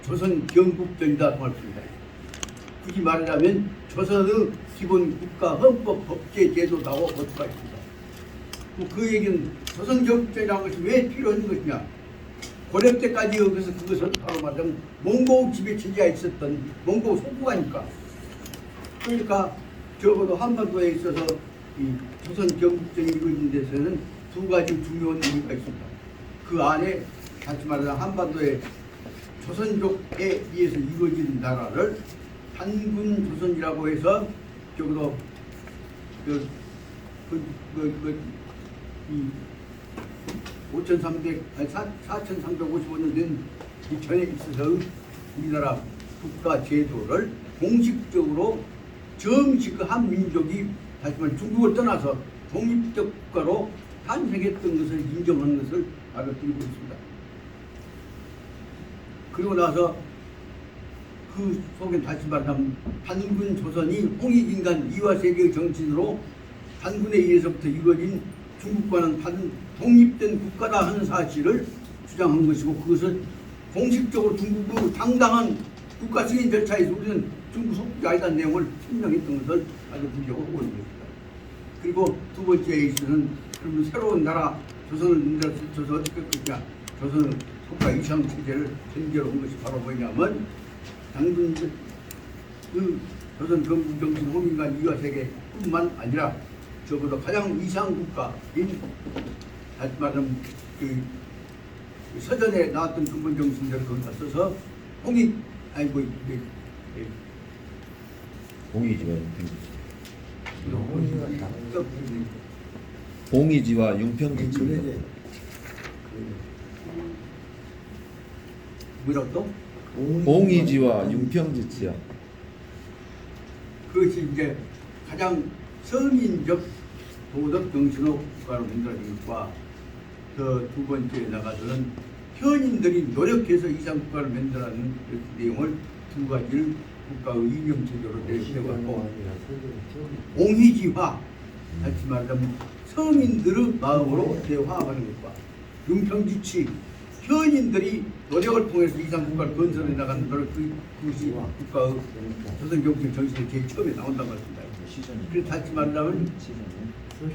조선 경국전이다 말씀입니다. 굳이 말하자면 조선의 기본 국가 헌법 법제 제도다고 볼 수가 있습니다. 그 얘기는 조선 경국전이라는 것이 왜 필요한 것이냐? 고려 때까지 여기서 그것은 바로 말하자면 몽고 지배 체제에 있었던 몽고 속국가니까. 그러니까 적어도 한반도에 있어서 이 조선 경국전이 이루어진 데서는 두 가지 중요한 의미가 있습니다. 그 안에 다시 말하자면 한반도에 조선족에 의해서 이루어진 나라를 한군 조선이라고 해서 적어도 이 4,355년 된 이 전에 있어서 우리나라 국가 제도를 공식적으로 정식 한 민족이 다시 말해 중국을 떠나서 독립적 국가로 탄생했던 것을 인정하는 것을 알아드리고 있습니다. 그리고 나서 그 속에 다시 말하면 한군 조선이 홍익인간 이화세계의 정신으로 한군에 의해서부터 이루어진 중국과는 다른 독립된 국가다 하는 사실을 주장한 것이고, 그것을 공식적으로 중국의 당당한 국가 승인 절차에서 우리는 중국 속국이 아니다는 내용을 설명했던 것을 알려드리려고 하고 있습니다. 그리고 두 번째에 있어서는 그러면 새로운 나라 조선을 만들어서 어떻게 했냐, 조선은 국가 이상 체제를 전제로 한 것이 바로 뭐냐면 당군 그 조선 건국 정신 홍인간 이화세계뿐만 아니라 적어도 가장 이상 국가인 다시 말하면 그 서전에 나왔던 근본 정신들을 거기다 써서 봉이지와 융평지치. 뭐라고 또? 봉이지와 융평지치요. 그것이 이제 가장 서민적 도덕 정신의 국가로 만들어진 것과 그 두 번째에 나가서는 현인들이 노력해서 이상 국가를 만들어가는 내용을 두 가지를 국가의 이념체제로 내세워왔고, 옹희지화, 다시 말하자면 서민들의 마음으로 대화하는 것과 융평지치, 현인들이 노력을 통해서 이상 국가를 건설해 나가는 그것이 국가의 조선 경제 정신의 제일 처음에 나온다고 했습니다. 그래서 다시 말하자면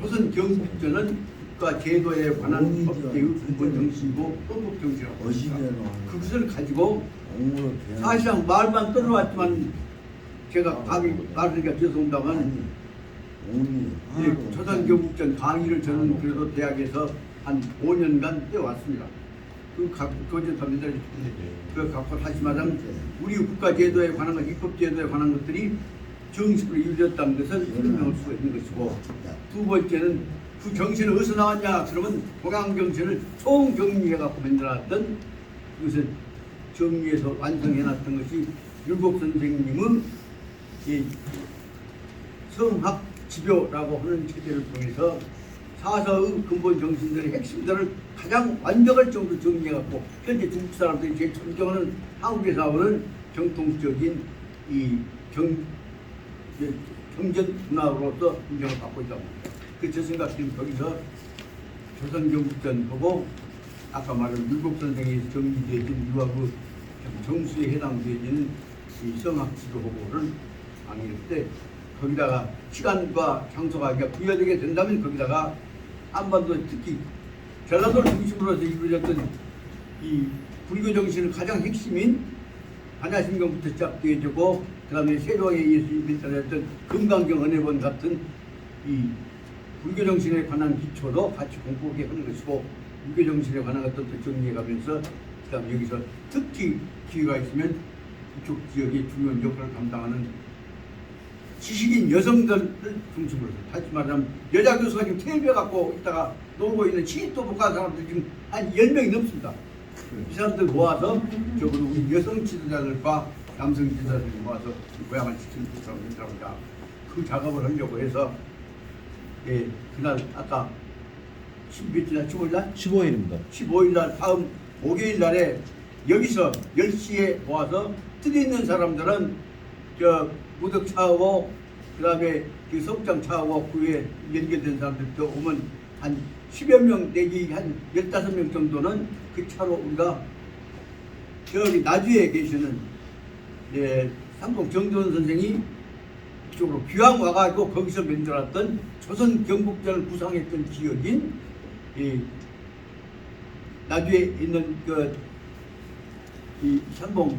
조선 경국전은 국가 제도에 관한 법제의 근본 정신이고 헌법 정신이라고 합니다. 그것을 가지고 사실상 말만 떠들어왔지만 제가 감히 말하기가 죄송합니다만 조선 경국전 강의를 저는 그래도 대학에서 한 5년간 해왔습니다. 그 교재답니다. 그 갖고 다시 말하면 우리 국가 제도에 관한 것, 입법 제도에 관한 것들이 정식으로 이루어졌다는 것을 설명할 수가 있는 것이고, 두 번째는 그 정신은 어디서 나왔냐? 그러면 동양 정신을 총정리해갖고 만들어놨던, 그것을 정리해서 완성해놨던 것이 율곡 선생님의 이 성학 지교라고 하는 체제를 통해서 사서의 근본 정신들의 핵심들을 가장 완벽할 정도로 정리해갖고 현재 중국 사람들이 제일 존경하는 한국에 나오는 정통적인 이 경전 문화로서 인정을 받고 있다고 합니다. 그 생각하면 거기서 조선 경국전 보고 아까 말한 율곡 선생이 정리되어진 유학의 정수에 해당되어지는 이 성학 지도 보고를 강의할 때 거기다가 시간과 장소가 부여되게 된다면 거기다가 한반도 특히 전라도를 중심으로 해서 이루어졌던 이 불교 정신의 가장 핵심인 반야심경부터 시작되어지고 그 다음에 세종에 의해서 만들어졌던 금강경 은혜본 같은 이 불교 정신에 관한 기초도 같이 공부하게 하는 것이고, 불교 정신에 관한 것도 정리해가면서 그 다음에 여기서 특히 기회가 있으면 이쪽 지역의 중요한 역할을 감당하는 지식인 여성들을 중심으로 해서, 다시 말하면 여자 교수가 지금 텔레비에 갖고 있다가 놀고 있는 시도 못 가는 사람들이 지금 한 10명이 넘습니다. 이 사람들 모아서 적어도 우리 여성 지도자들과 남성 지도자들이 모아서 고향을 지키는 사람을 만들어보자. 그 작업을 하려고 해서 그날 아까 10일날 15일날? 15일입니다. 15일날 다음 목요일 날에 여기서 10시에 모아서 뜻 있는 사람들은 무덕 차하고 그 다음에 그 성장 차하고 그 위에 연결된 사람들도 오면 한 10여 명 내지 한 15명 정도는 그 차로 우리가 저기 나주에 계시는 삼봉 정도원 선생이 이쪽으로 귀양 와가지고 거기서 만들었던 조선 경국전을 구상했던 지역인 이 나주에 있는 이 삼봉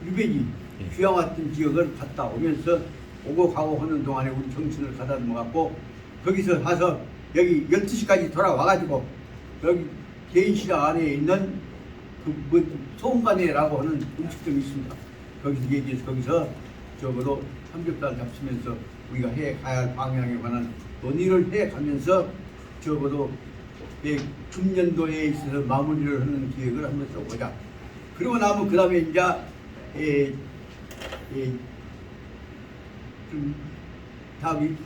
유배지 귀양 왔던 지역을 갔다 오면서 오고 가고 하는 동안에 우리 정신을 가다듬어 갖고 거기서 가서 여기 12시까지 돌아와가지고 여기 개인시장 안에 있는 소음관에라고 하는 음식점이 있습니다. 거기서 얘기해서 거기서 적어도 삼겹살 잡수면서 우리가 해 가야 할 방향에 관한 논의를 해 가면서 적어도 금년도에 있어서 마무리를 하는 기획을 한번 써보자. 그리고 나면 그 다음에 이제 좀 다음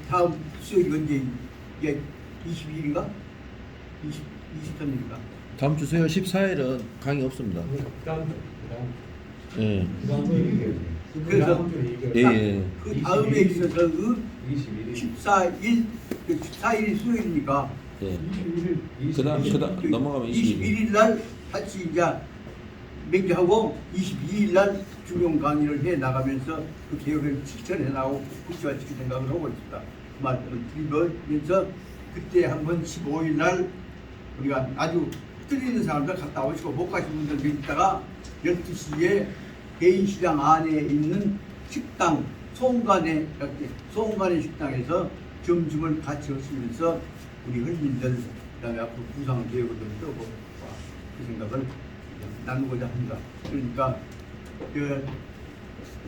수요일이 언제 이게 22일인가? 23일인가? 다음 주 수요일 14일은 강의 없습니다. 예. 그래서 예. 그 다음에 있어서 그 14일이 수요일이니까 예. 그다음 넘어가면 21일 날 같이 이제 맹기하고 22일 날 중용 강의를 해 나가면서 그 계획을 실천해 나가고 구체화시킬 생각을 하고 있습니다. 그 말씀을 드리면서 그때 한번 15일 날 우리가 아주 틀리는 사람들 갔다 오시고 못 가신 분들 있다가 12시에 개인시장 안에 있는 식당 소음관의 식당에서 점심을 같이 하시면서 우리 흔민들 그다음에 앞으로 구상 계획을 좀 쓰고 그 생각을 나누고자 합니다. 그러니까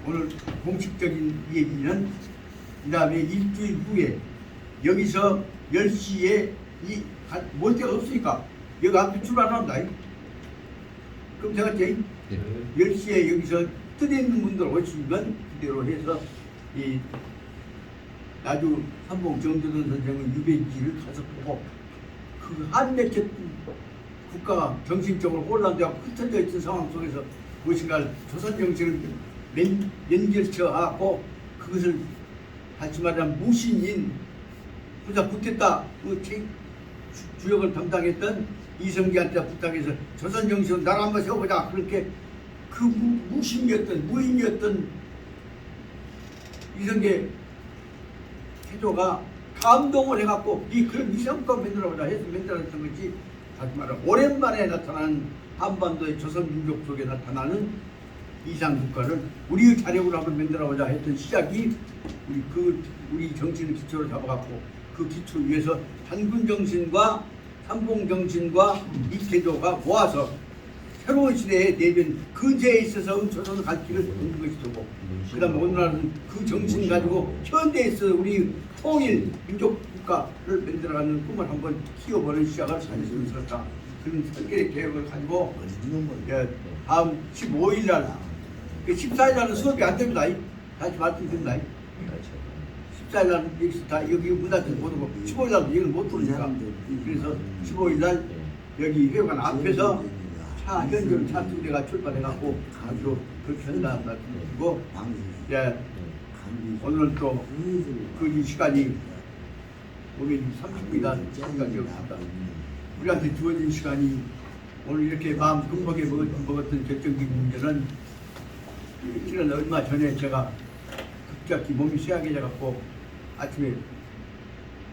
오늘 공식적인 얘기는 그 다음에 일주일 후에 여기서 10시에 몰 데가 없으니까 여기 앞에 출발합니다. 그럼 제가 이제 10시에 여기서 뜨에 있는 분들 오시면 그대로 해서 이 나주 삼봉 정도원 선생의 유배지를 가서 보고 그 한맺혔 국가가 정신적으로 혼란되고 흩어져 있던 상황 속에서 무엇인가 조선 정신을 연결시켜갖고 그것을 다시 말하면 무신인 부자 붙었다 그 주역을 담당했던 이성기한테 부탁해서 조선 정신을 나라 한번 세워보자. 그렇게 그 무신이었던 무인이었던 이성계 태조가 감동을 해갖고 그런 이성과 만들어보자 해서 만들었던 것이 다시 말하면 오랜만에 나타나는 한반도의 조선민족 속에 나타나는 이상국가를 우리의 자력으로 한번 만들어보자 했던 시작이 우리 정신을 기초로 잡아갖고 그 기초 위에서 단군 정신과 삼봉 정신과 이태조가 모아서 새로운 시대에 내변 근세에 있어서 조선을 갈 길을 걷는 것이 되고 그 다음에 오늘날은 그 정신 가지고 현대에 있어 우리 통일 민족 국가를 만들어가는 꿈을 한번 키워보는 시작을 하셨으면 좋겠다. 그런 설계의 계획을 가지고 다음 15일 날 14일 날은 수업이 안 됩니다. 다시 말씀드립니다. 14일 날은 여기서 다 여기 문 닫혀서 못 오고 15일 날도 여기를 못 들으니까 그래서 15일 날 여기 회관 앞에서 현재로 차 2대가 출발해갖고 아주 그렇게 한다는 말씀이고 오늘 또 그 시간이 오늘 30분이다 생각이 없습니다. 우리한테 주어진 시간이 오늘 이렇게 마음 급하게 먹었던 결정적인 문제는 지난 얼마 전에 제가 급작히 몸이 쇠약해져갖고 아침에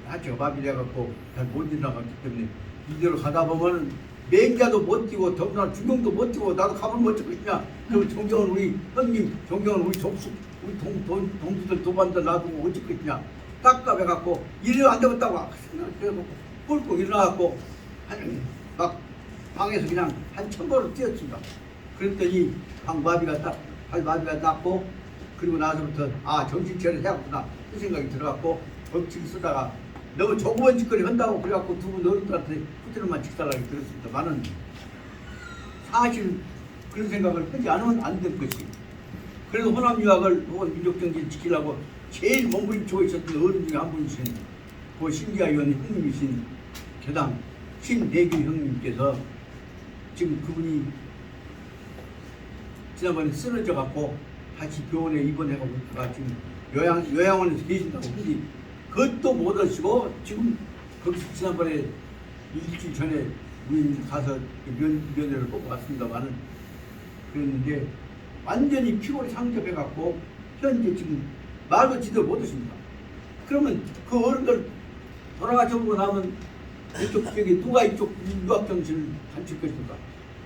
하체가 마비 돼갖고 잘 못 일어나갔기 때문에 이대로 가다 보면 맹자도 못 뛰고 더구나 중경도 못 뛰고 나도 가면 못 뛰고 있냐. 그럼 존경은 우리 형님, 존경은 우리 족수, 우리 동수들 도반들 놔두고 어찌 있냐. 깝깝해갖고 일을 안 되겠다고 생각해갖고 꿀꺽 일어나갖고 막 방에서 그냥 한 1000번을 뛰었습니다. 그랬더니 발마비가 났고 그리고 나서부터 정신차려 해야겠구나 그 생각이 들어갖고 법칙 쓰다가 너무 조그만 짓거리 한다고 그래갖고 두 분 어른들한테 후퇴를만 직달라고 들었습니다만은 사실 그런 생각을 하지 않으면 안 될 것이. 그래서 호남유학을 혹은 민족정신을 지키려고 제일 몸부림치고 있었던 어른 중에 한 분이신 그 신기하 의원 형님이신 교당 신내규 형님께서 지금 그분이 지난번에 쓰러져 갖고 다시 병원에 입원해가고 있다가 지금 요양원에서 계신다고. 근데 그것도 못 하시고 지금 거기서 지난번에 일주일 전에 우리 가서 면회를 뽑고 왔습니다만은 그랬는데 완전히 피골이 상접해갖고 현재 지금 말도 제대로 못하십니다. 그러면 그 어른들 돌아가시고 나면 이쪽 저기 누가 이쪽 유학 정신을 감출 것인가?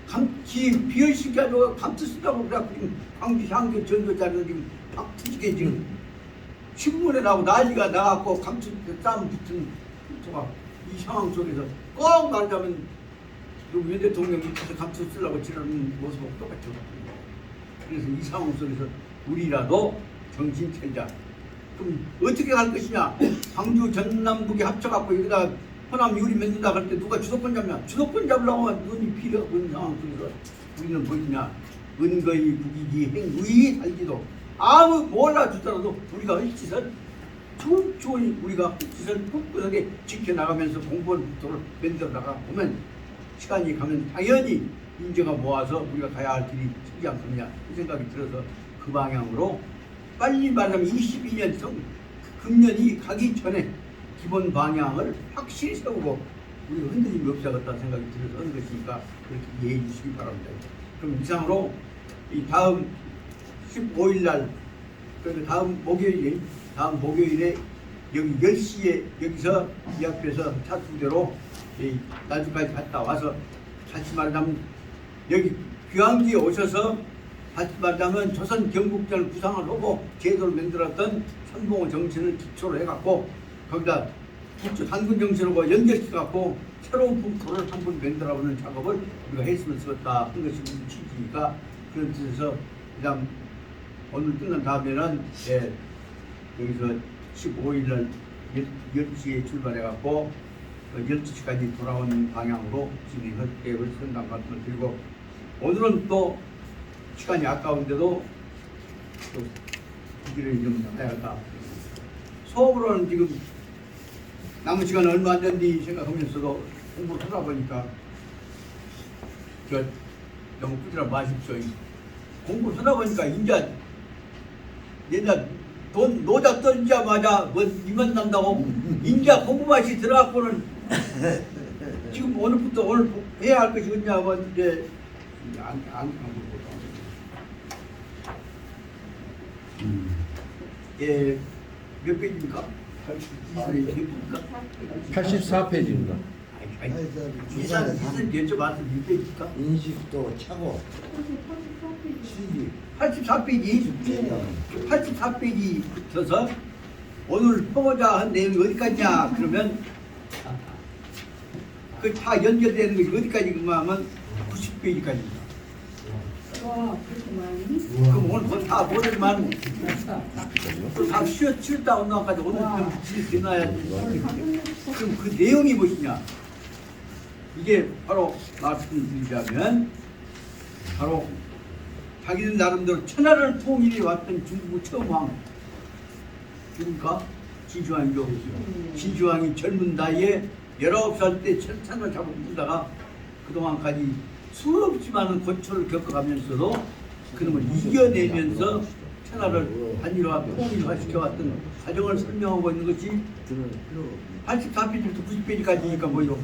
감기 비열시켜가지고 감투쓰다고 그래갖고 지금 광주 향교 전도자를 지금 박투지게 지금 신문에 나오고 난리가 나갖고 감투 싸움 붙은 토가 이 상황 속에서 꼭 말하자면 윤 대통령이 감투 쓰려고 지르는 모습하고 똑같죠. 그래서 이 상황 속에서 우리라도 정신 차리자. 그럼 어떻게 할 것이냐? 광주 전남북이 합쳐갖고 여기다 호남 유리 맺는다 할 때 누가 주도권 잡냐? 주도권 잡으려고 하면 눈이 필요가 없는 상황 속에서 우리는 뭐냐? 은거이 국이기 행의 살기도 아무 몰라주더라도 우리가 할 짓을 좋은 우리가 할 짓을 꿋꿋하게 지켜나가면서 공부를 만들어 나가 보면 시간이 가면 당연히 인재가 모아서 우리가 가야 할 길이 생기지 않겠느냐 그 생각이 들어서 그 방향으로 빨리 말하면 22년 금년이 가기 전에 기본 방향을 확실히 세우고 우리 흔들림이 없어야겠다는 생각이 들어서 하는 것이니까 그렇게 이해해 주시기 바랍니다. 그럼 이상으로 이 다음 15일 날 그러니까 다음 목요일에 여기 10시에 여기서 이 앞에서 차수대로 나주까지 갔다 와서 다시 말하자면 여기 귀향지에 오셔서 다시 말하자면 조선 경국전을 구상을 하고 제도를 만들었던 선봉호 정신을 기초로 해갖고 거기다 국조 단군 정신하고 연결시켜갖고 새로운 풍토를 한번 만들어보는 작업을 우리가 했으면 좋겠다 한 것이 우리 취지니까 그런 뜻에서 그다음 오늘 끝난 다음에는 여기서 15일날 10시에 출발해갖고 12시까지 돌아오는 방향으로 진행할 계획을 선단 말씀을 드리고 오늘은 또 시간이 아까운데도 또 이 길을 좀 나가야겠다. 수업으로는 지금 남은 시간 얼마 안 된디 생각하면서도 공부를 하다 보니까 너무 꾸지라 마십시오. 공부를 하다 보니까 인자 옛날 돈 노자 던지자마자 뭐 이만 난다고 인자 공부 맛이 들어갖고는 지금 오늘부터 오늘 해야 할 것이 있냐 뭐 이제 안 몇 페이지입니까? 84페이지입니다. 이산 여쭤봤어 몇 페이지입니까? 인식도 차고 84페이지 84페이지 붙어서 오늘 보고자 한 내용이 어디까지냐 그러면 그 다 연결되는 것이 어디까지 그러면 90페이지까지입니다. 와, 그렇게 많이? 그럼 오늘 그거 다 모르지만 다 쉬었다 온다까지 오늘 좀 지나야지. 그럼 그 내용이 무엇이냐? 이게 바로 말씀드리자면 바로 자기들 나름대로 천하를 통일해 왔던 중국 처음왕 누굽니까? 진시황이죠. 진시황이 젊은 나이에 19살 때 천을 잡아먹다가 그동안까지 수없이 많은 고초를 겪어가면서도 그놈을 이겨내면서 천하를 단일화, 통일화시켜왔던 과정을 설명하고 있는 것이 84페이지부터 90페이지까지니까 뭐요?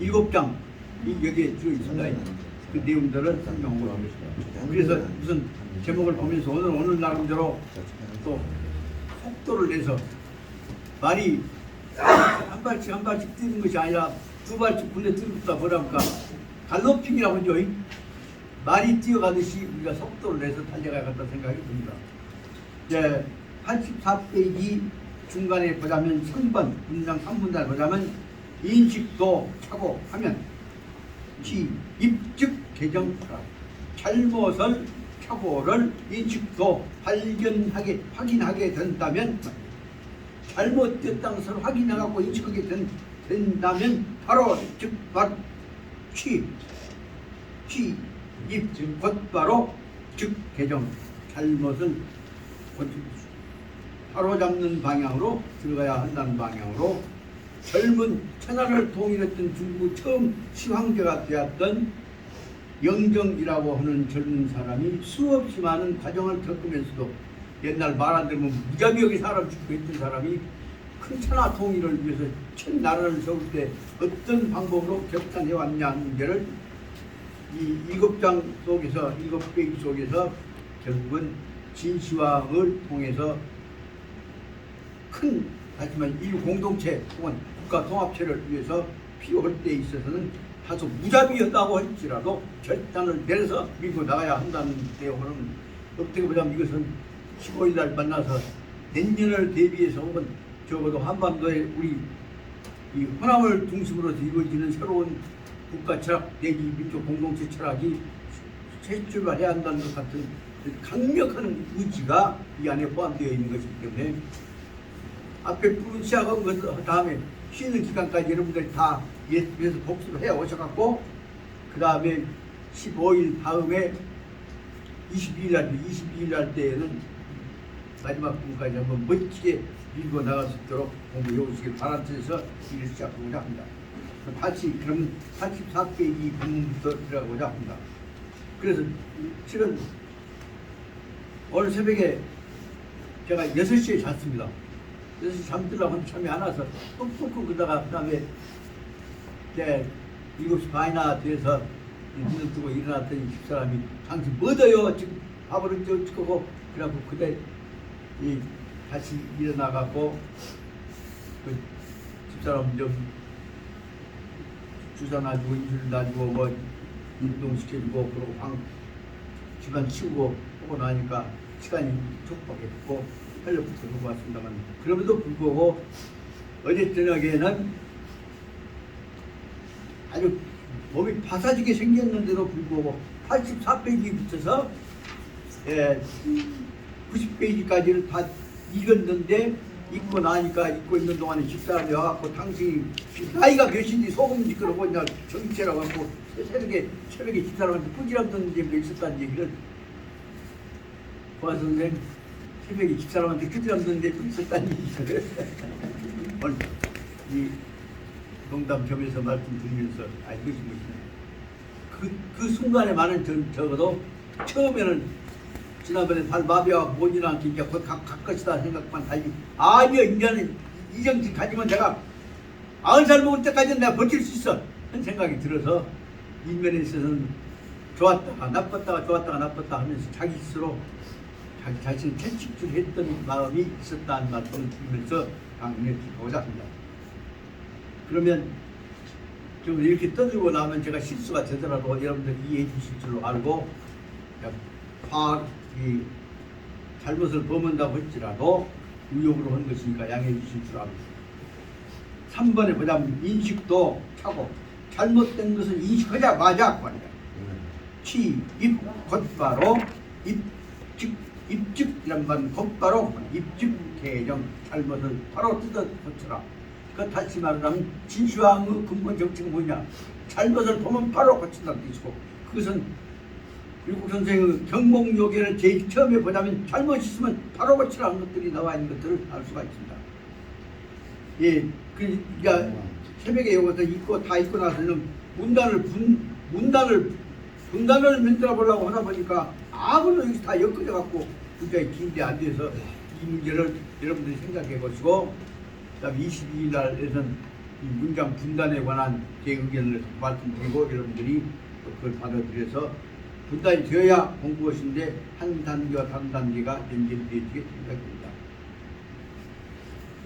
7장 여기에 들어있습니다. 그 내용들을 설명하고 있습니다. 그래서 무슨 제목을 보면서 오늘 나름대로 또 속도를 내서 말이 한 발씩 뛰는 것이 아니라 두 발씩 군대 뛰다 뭐랄까 갈로핑이라고 하죠. 말이 뛰어가듯이 우리가 속도를 내서 달려가야겠다는 생각이 듭니다. 이제 84페이지 중간에 보자면 3번 문장 3분단을 보자면 인식도 차고 하면 입즉 개정하라. 잘못을 착오를 인식도 확인하게 된다면 잘못됐다는 것을 확인해갖고 인식하게 된다면 바로 입 곧바로 즉 개정 잘못을 바로잡는 방향으로 들어가야 한다는 방향으로 젊은 천하를 통일했던 중국 처음 시황제가 되었던 영정이라고 하는 젊은 사람이 수없이 많은 과정을 겪으면서도 옛날 말 안 들으면 무자비하게 사람 죽고 있던 사람이 큰 천하 통일을 위해서 천 나라를 세울 때 어떤 방법으로 격상해 왔냐는 문제를 이 7장 속에서 7페이지 속에서 결국은 진시황을 통해서 큰 하지만 인류 공동체 혹은 국가 통합체를 위해서 필요할 때 있어서는 다소 무자비였다고 할지라도 결단을 내려서 밀고 나가야 한다는 내용은 어떻게 보자면 이것은 15일 날 만나서 내년을 대비해서 혹은 적어도 한반도에 우리 이 호남을 중심으로 이루어지는 새로운 국가 철학 내지 민족 공동체 철학이 새 출발해야 한다는 것 같은 강력한 의지가 이 안에 포함되어 있는 것이기 때문에 앞에 푸른 시작한 것 다음에 쉬는 기간까지 여러분들이 다 예수에서 복수를 해 오셔갖고 그 다음에 15일 다음에 22일 날 때에는 마지막 부분까지 한번 멋지게 밀고 나갈 수 있도록 공부해 오시길 바라는 뜻에서 일을 시작하고자 합니다. 그러면 84페이지 본문부터 들어가고자 합니다. 그래서 실은 오늘 새벽에 제가 6시에 잤습니다. 6시 잠들라고 하는데 잠이 안 와서 뚝뚝 그러다가 그 다음에 이제 7시 반이나 돼서 눈을 뜨고 일어났더니 집사람이 당신 뭐더요? 지금 밥을 어쩌고 그래갖고 그때 다시 일어나갖고 그 집사람 좀 주사 놔주고 인술 놔주고 뭐 운동시켜주고 그러고 집안 치우고 오고 나니까 시간이 촉박했고 활력부터 보고 왔습니다만 그럼에도 불구하고 어제 저녁에는 아주 몸이 바사지게 생겼는데도 불구하고 84페이지 붙여서 90페이지까지를 다 읽었는데 읽고 나니까 읽고 있는 동안에 집사람이 와갖고 당신이 나이가 몇인지 소금 그러고 그냥 정치라고 하고 새벽에 집사람한테 꾸지람 듣는 얘기가 있었다는 얘기를 고아 선생님 새벽에 집사람한테 꾸지람 듣는 얘기가 있었다는 얘기를 오늘 이 농담 겸해서 말씀드리면서 이것이 무엇이냐 그 순간에 많은 적어도 처음에는 지난번에 발 마비와 못이나 이제 곧 갈 것이다 생각만 하지 아니요 이제는 이 정신 가지면 내가 90살 먹을 때까지는 내가 버틸 수 있어 하는 생각이 들어서 인면에 있어서는 좋았다가 나빴다가 좋았다가 나빴다 하면서 자기 스스로 자기 자신을 채찍질했던 마음이 있었다는 말씀을 드리면서 강론에 들어오자 합니다. 그러면 좀 이렇게 떠들고 나면 제가 실수가 되더라도 여러분들 이해해 주실 줄로 알고 이 잘못을 범한다고 할지라도 의욕으로 한 것이니까 양해해 주실 줄 압니다. 3번에 보자면 인식도 차고 잘못된 것을 인식하자마자 말이야. 취, 입, 곧바로 입즉이란 건 곧바로 입즉 개정 잘못을 바로 뜯어 고쳐라. 그 다시 말하자면 진시황의 근본 정책은 뭐냐? 잘못을 보면 바로 고친다는 뜻이고 그것은 미국 선생의 경목요계를 제일 처음에 보자면 잘못 있으면 바로 고치라는 것들이 나와 있는 것들을 알 수가 있습니다. 예, 그러니까 새벽에 여기서 읽고 다 읽고 나서는 문단을 만들어 보려고 하다 보니까 아무런 여기서 다 엮어져 갖고 굉장히 긴데 안 돼서 이 문제를 여러분들이 생각해 보시고 그다음에 22일 날에는 이 문장 분단에 관한 제 의견을 말씀드리고 여러분들이 그걸 받아들여서 분단이 되어야 공부것인데 한 단계와 다른 단계가 연결되어지게 생각됩니다.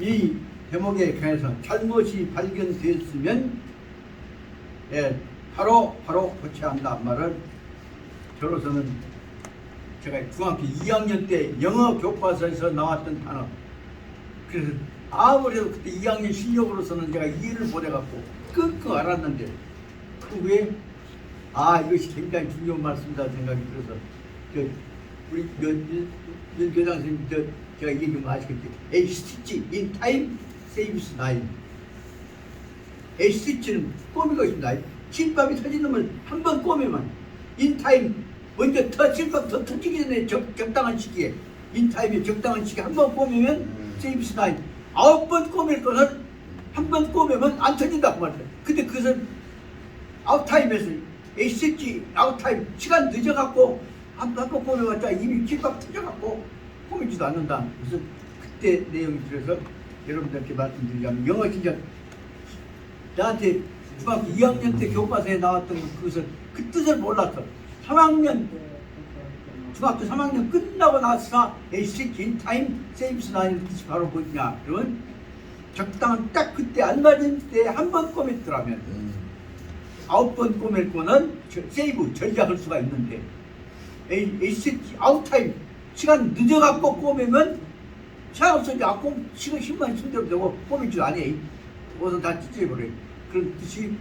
이 대목에 관해서 잘못이 발견됐으면 바로 고쳐야 한다 말을 저로서는 제가 중학교 2학년 때 영어 교과서에서 나왔던 단어 그래서 아무래도 그때 2학년 실력으로서는 제가 이해를 못해갖고 끙끙 앓았는데 그 후에 이것이 굉장히 중요한 말씀이다 생각이 들어서 우리 면 교장 선생님 제가 얘기하면 아시겠지? A stitch in time saves nine. A stitch는 꼬미가 있습니다. 김밥이 터진 놈을 한 번 꼬매면 in time 먼저 김밥 더 터지기 전에 적당한 시기에 in time에 적당한 시기에 한 번 꼬매면 saves nine. 9번 꼬맬 거는 한 번 꼬매면 안 터진다고 말해요. 근데 그것은 아웃타임에서 에이스지 아웃타임 시간 늦어갖고 한 번 꼬매봤자 이미 김밥 터져갖고 꼬매지도 않는다. 그래서 그때 내용이 들어서 여러분들께 말씀드리자면 영어 진짜 나한테 중학교 2학년 때 교과서에 나왔던 그것을 그 뜻을 몰랐어. 3학년 중학교 3학년 끝나고 나서 에이식 인타임 세이브스 나이는 뜻이 바로 뭐냐? 그러면 적당한 딱 그때 알맞은 때 한 번 꼬맸더라면 9번 꼬맬 거는 세이브 전략할 수가 있는데 에이식 아웃타임 시간 늦어갖고 꼬매면 시간 없어지고 아까 시간 10만 힘들어도 되고 꼬밀 줄 아니. 그것은 다 찢어버려. 그런 뜻이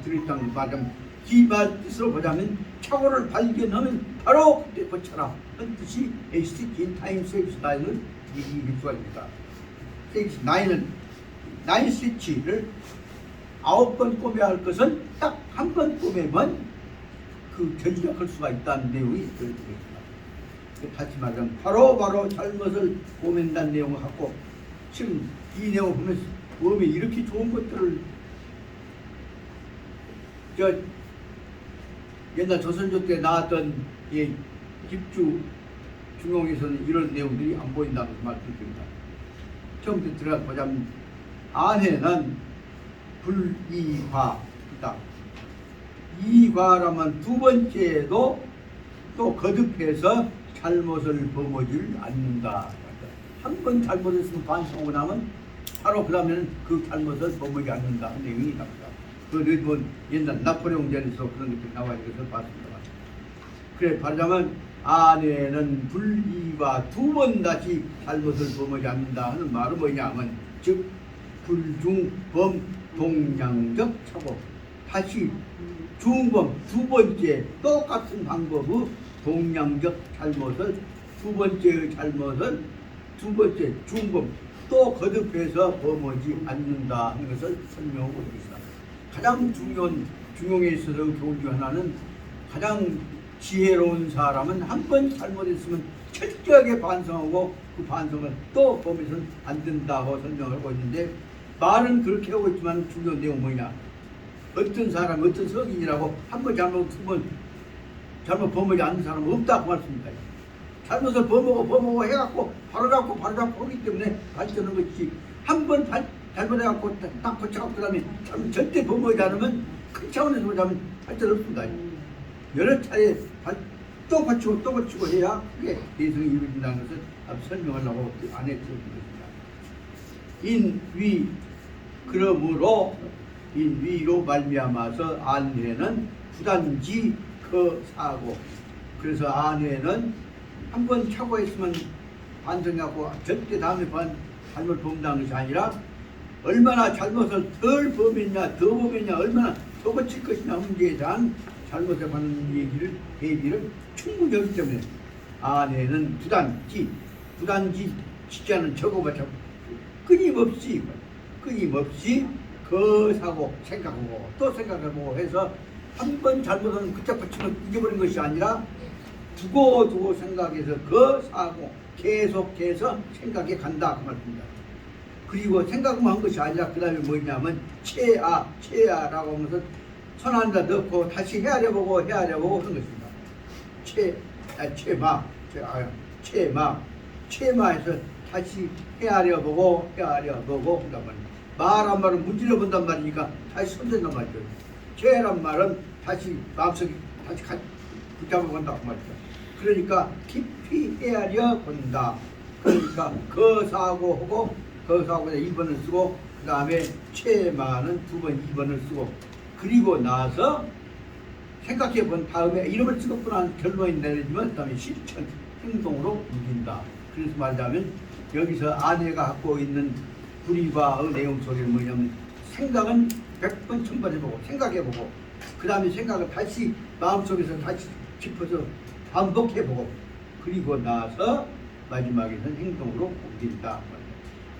들어있다는 말하자면 기말 뜻으로 보자면 착오를 발견하면 바로 그때 고쳐라 한 뜻이 에이스틱 인타임 세이브스 나인을 얘기할 수가 있다. 세이브스 나인은 나인 스위치를 9번 꼬매야 할 것은 딱 한 번 꼬매면 그 전략할 수가 있다는 내용이 들어있습니다. 다시 말하면 바로 잘못을 꼬맨다는 내용을 갖고 지금 이 내용을 보면서 왜 이렇게 좋은 것들을 저 옛날 조선조 때 나왔던 이 집주 중용에서는 이런 내용들이 안 보인다고 말씀드립니다. 처음부터 들어가 보자면 안에는 불이과다. 이과라면 두 번째도 또 거듭해서 잘못을 범하지 않는다. 한 번 잘못했으면 반성하고 나면 바로 그 다음에는 그 잘못을 범하지 않는다. 내용이 나옵니다. 그 일본 옛날 나폴레옹전에서 그런 것들이 나와 있는 것을 봤습니다. 그래 말하자면 아내는 불이와 두 번 다시 잘못을 범하지 않는다 하는 말은 뭐냐면 즉 불중범 동량적 착오 다시 중범 두 번째 똑같은 방법의 동량적 잘못을 두 번째의 잘못을 두 번째 중범 또 거듭해서 범하지 않는다 하는 것을 설명하고 있습니다. 가장 중용에 있어서 교훈 중 하나는 가장 지혜로운 사람은 한 번 잘못했으면 철저하게 반성하고 그 반성을 또 범해서는 안 된다고 설명을 하고 있는데 말은 그렇게 하고 있지만 중요한 내용은 뭐냐? 어떤 사람, 어떤 성인이라고 한 번 잘못, 두 번 잘못 범하지 않는 사람은 없다고 말씀입니다. 잘못을 범하고 해갖고 바로 잡고 하기 때문에 발전하는 것이지 한 번 잘못해갖고 딱 고쳐갖고 그 다음에 절대 범하지 않으면 큰 차원에서 보자면 발전 없습니다. 여러 차례 또 고치고 해야 그게 대성이 이루어진다는 것을 설명하려고 안에 들어있습니다. 인위 그러므로 인위로 말미암아서 안회는 부단지 그 사고 그래서 안회는 한 번 착오했으면 반성하고 절대 다음에 잘못 범다는 것이 아니라 얼마나 잘못을 덜 범했냐 더 범했냐 얼마나 더 고칠 것이냐 문제에 대한 잘못에 관한 얘기를 대비를 충분히 하기 때문에 안에는 부단지 짓지 않은 저거마저 끊임없이 그 사고 생각하고 또 생각해보고 해서 한 번 잘못하면 그짝 고치면 잊어버린 것이 아니라 두고 생각해서 그 사고 계속해서 생각해 간다 그 말입니다. 그리고 생각만 한 것이 아니라 그 다음에 뭐냐면 체아라고 하면서 손 안에다 넣고 다시 헤아려보고 하는 것입니다. 체마해서 다시 헤아려보고 그러면 말한 말은 문질러 본단 말이니까 다시 손댄단 말이죠. 체란 말은 다시 마음속에 다시 붙잡아 본다 그 말이죠. 그러니까 깊이 헤아려 본다. 그러니까 그 사고하고 그 사고에 1번을 쓰고 그 다음에 체마는 2번 2번을 쓰고 그리고 나서 생각해 본 다음에 이름을 쓰고픈 한 결론이 내려지면 그 다음에 실천 행동으로 옮긴다. 그래서 말하자면 여기서 아내가 갖고 있는 불의과의 내용 속에는 뭐냐면 생각은 100번 1000번 해보고 생각해보고 그 다음에 생각을 다시 마음속에서 다시 짚어서 반복해보고 그리고 나서 마지막에는 행동으로 옮긴다.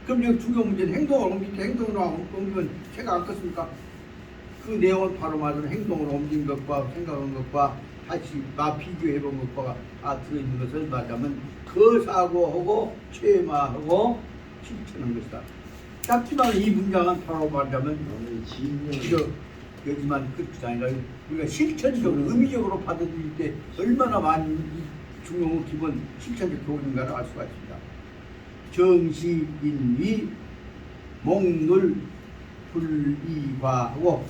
그럼 여기 중요 문제는 행동을 행동으로 옮기면 생각 안 컸습니까? 그 내용은 바로 말하면 행동으로 옮긴 것과 생각한 것과 다시 비교해본 것과 다 들어있는 것을 말하자면 그 사고하고 체마하고 실천한 것이다. 짧지만 이 문장은 바로 말하자면 여기만 끝이 아니라 우리가 실천적으로 의미적으로 받아들일 때 얼마나 많은 중용의 기본 실천적 교훈인가를 알 수가 있습니다. 정시인위 목눌 불이과하고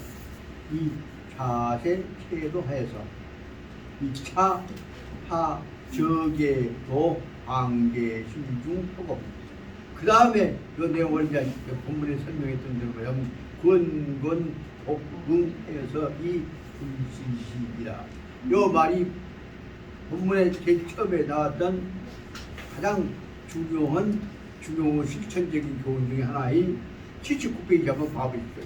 이 자세 체도 하여서 이 차, 하, 적계, 도, 관계, 신중, 허공. 그 다음에 이 내용을 이제 본문에 설명했던 대로 보면 권, 복응 하여서 이 불신시이라. 요 말이 본문에 제일 처음에 나왔던 가장 중요한 실천적인 교훈 중에 하나인 79페이지 한번 봐보십시오.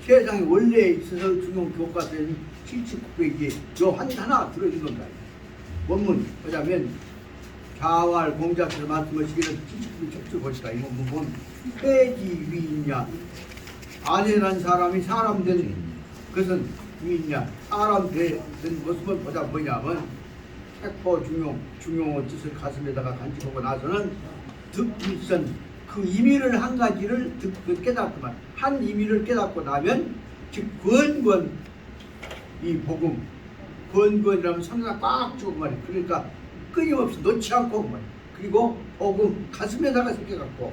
세상에 원래 있어서 중요한 교과서에는 79페이지에 요 하나 들어있는 겁니다. 원문 보자면 자활 공작에서 말씀하시기를 79페이지 척추 보시다. 이거 보면 폐지 위인냐 아내란 사람이 사람 된 것은 위인냐 사람 된 모습을 보자 뭐냐면 색포 중용의 뜻을 가슴에다가 간직하고 나서는 득일선 그 의미를 한 가지를 깨닫구만. 한 의미를 깨닫고 나면 즉 권권 이 복음 권권이라면 성사가 꽉 주고 말이야. 그러니까 끊임없이 놓지 않고 말이야. 그리고 복음 가슴에다가 새겨갖고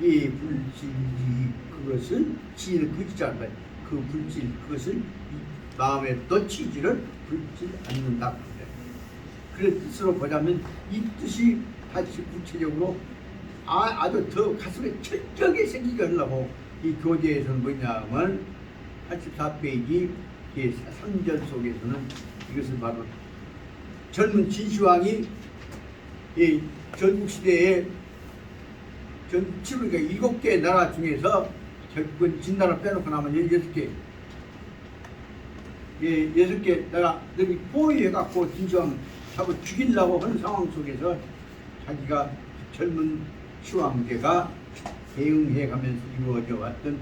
이 불진지 그것을 지를 그지지 않는 말이야. 그 불진 그것을 마음에 놓치지를 불지 않는다. 그런 뜻으로 보자면 이 뜻이 다시 구체적으로 아주 더 가슴에 철저하게 새기게 하려고 이 교재에서는 뭐냐면 84페이지 3절 속에서는 이것을 바로 젊은 진시황이 이 전국시대에 전치루가 7개의 나라 중에서 결국은 진나라 빼놓고 나면 6개 6개 나라 늘 포위해갖고 진시황 하고 죽이려고 하는 상황 속에서 자기가 젊은 시황제가 대응해가면서 이루어져 왔던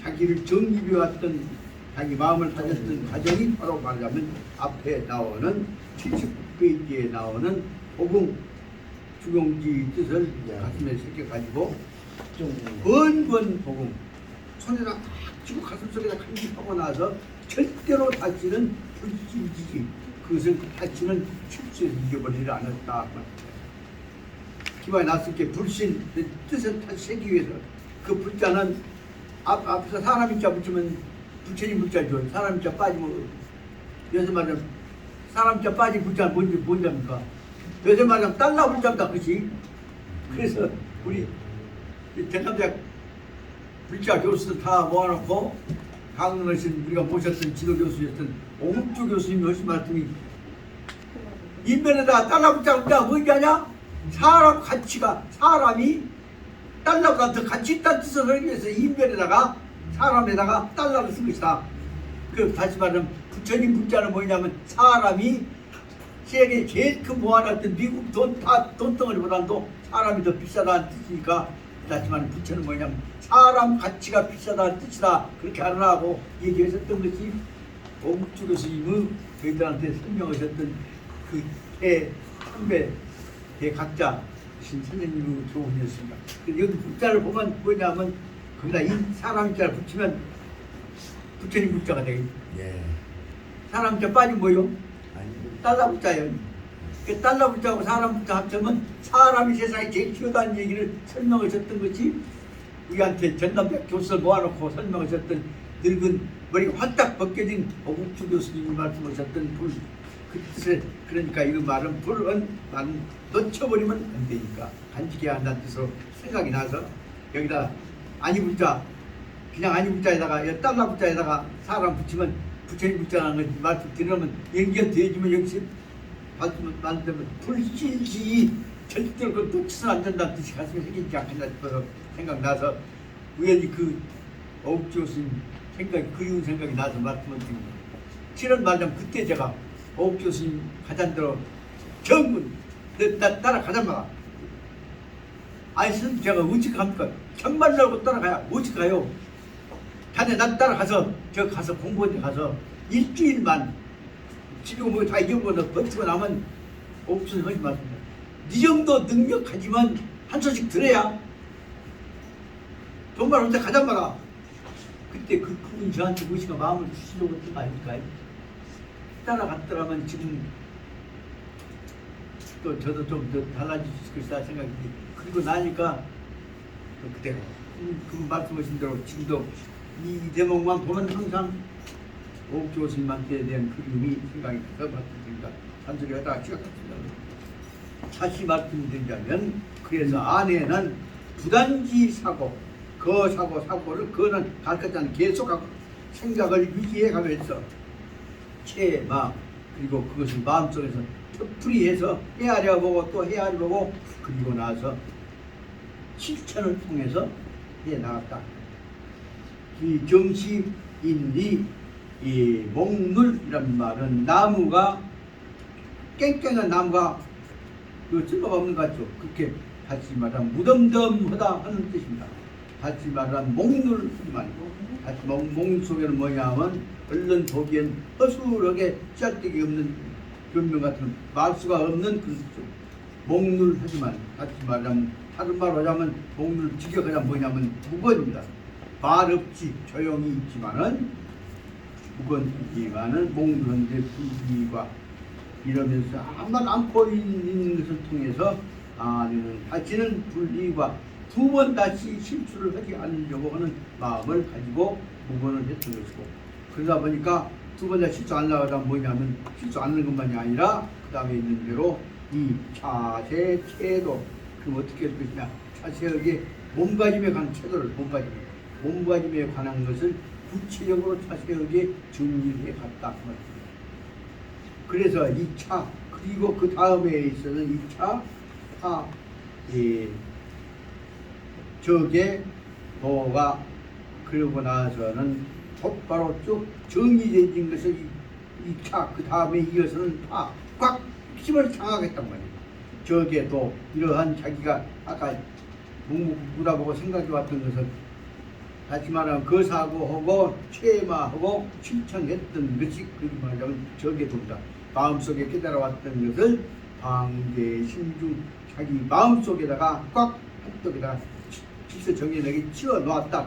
자기를 정립해왔던 자기 마음을 가졌던 과정이 바로 말하자면 앞에 나오는 79페이지에 나오는 복음 주공지 뜻을 가슴에 새겨가지고 번번 복음 손에다 딱 쥐고 가슴속에다 간직하고 나서 절대로 다시는 불신지지 그것을 다시는 실수에서 잊어버리지 않았다. 기와에 났을 때 불신 뜻을 다시 새기 위해서 그 불자는 앞에서 사람 자 붙이면 부처님 불자죠. 사람 자 빠지면 여기서 말하면 사람 자 빠진 불자는 뭔지입니까? 여기서 말하면 달러 불자입니다. 그렇지? 그래서 우리 대남대 불자 교수들 다 모아놓고 강릉하신 우리가 모셨던 지도 교수였던 오묵주 교수님이 하신 말씀이 인변에다 달러 붙잡자 뭔지 아냐? 사람 가치가 사람이 달러가 더 가치 있다는 뜻을 하기 위해서 인변에다가 사람에다가 달러를 쓴 것이다. 그 다시 말하면 부처님 문자는 뭐냐면 사람이 세계 제일 큰 모아놨던 미국 돈덩어리보다도 사람이 더 비싸다는 뜻이니까 다시 말하면 부처는 뭐냐면 사람 가치가 비싸다는 뜻이다. 그렇게 알아라고 얘기하셨던 것이 오묵주 교수님의 저희들한테 설명하셨던 그 선배 대각자신 선생님의 교훈이었습니다. 여기 붙자를 보면 뭐냐면 거기다 이 사람 자를 붙이면 부처님 붙자가 되겠죠. 예. 사람 자 빠진 뭐요? 아니. 달러 붙자예요. 그 달러 붙자하고 사람 붙자 합치면 사람이 세상에 제일 키우다는 얘기를 설명하셨던 것이 우리한테 전남대 교수를 모아놓고 설명하셨던 늙은 머리가 활딱 벗겨진 오국주 교수님이 말씀하셨던 불, 그 뜻을 그러니까 이 말은 불은 나는 놓쳐버리면 안 되니까 간직해야 한다는 뜻으로 생각이 나서 여기다 아니 붙자 그냥 아니 붙자에다가 달러 붙자에다가 사람 붙이면 부처님 붙자라는 걸 말씀드리면 연결되어지면 여기서 말씀하면 불실지 절대로 그 놓치서는 안 된다는 뜻이 가슴에 새기지 않겠나 싶어서 생각나서 우연히 그 오국주 교수님 생각이 그리운 생각이 나서 말씀을 드립니다. 실은 말하자면 그때 제가 오국주 교수님 가잔대로 정문 나 따라가자마자 아니 선생님 제가 어찌합니까? 정말로 따라가야 어찌가요? 자네 난 따라가서 저 가서 공부원에 가서 일주일만 지금 뭐 다 잊어버려 버티고 나면 옥수수 하지 말습니다. 네 정도 능력 가지면 한 소식 들어야 정말 혼자 가자마자 그때 그분이 저한테 무엇인가 마음을 주시려고 했던 거 아닐까요? 따라갔더라면 지금 또 저도 좀 더 달라질 수 있을 것이다 생각이 그리고 나니까 그때 그 말씀하신 대로 지금도 이 대목만 보면 항상 옥조 스님한테 대한 그림이 생각이 나서 말씀드립니다. 잔소리 하다가 시작했습니다. 다시 말씀드리자면 그래서 아내는 부단지 사고 그 사고를 그거는 가르쳤잖아요. 계속하고 생각을 유지해 가면서 체마 그리고 그것을 마음속에서 풀이해서 헤아려 보고 또 헤아려 보고 그리고 나서 실천을 통해서 해 나갔다. 이 정시인리 이 목룰이란 말은 나무가 깽깽한 나무가 그 쓸모없는 것 같죠. 그렇게 다시 말하면 무덤덤하다 하는 뜻입니다. 다시 말하면 목룰 말고 다시 목룰 속에는 뭐냐면 얼른 보기엔 허술하게 짤데기 없는 변명 같은 말 수가 없는 그런 뜻이죠. 목룰 하지만 다시 말하면 다른 말로 하자면 목룰 직역하자면 뭐냐면 무건입니다. 말 없이 조용히 있지만은 무건이지만은 목룰한데 불비가 이러면서 아무 말 않고 있는 것을 통해서 아내는 다시는 불이익과 두 번 다시 실수를 하지 않으려고 하는 마음을 가지고 무건을 했던 것이고 그러다 보니까 두 번 다시 실수 안 나가다 뭐냐면 실수 안 하는 것만이 아니라 그 다음에 있는 대로 이 자세 태도 그 어떻게 할 것이냐 자세하게 몸가짐에 관한 태도를 몸가짐에 관한 것을 구체적으로 자세하게 정리해 갔다 그 말입니다. 그래서 2차 그리고 그 다음에 있어서는 2차 저게 도가 그러고 나서는 곧바로 쭉 정리되어진 것을 2차 그 다음에 이어서는 꽉 힘을 장하겠단 말이에요. 저게 도 이러한 자기가 아까 묵묵부답하고 생각해왔던 것을 다시 말하면 그 사고하고 체마하고 실천했던 것이 그렇게 말하자면 저게 도다. 마음속에 깨달아왔던 것을 방대 신중 자기 마음속에다가 꽉 한쪽에다가 질서 정연하게 치워놓았다.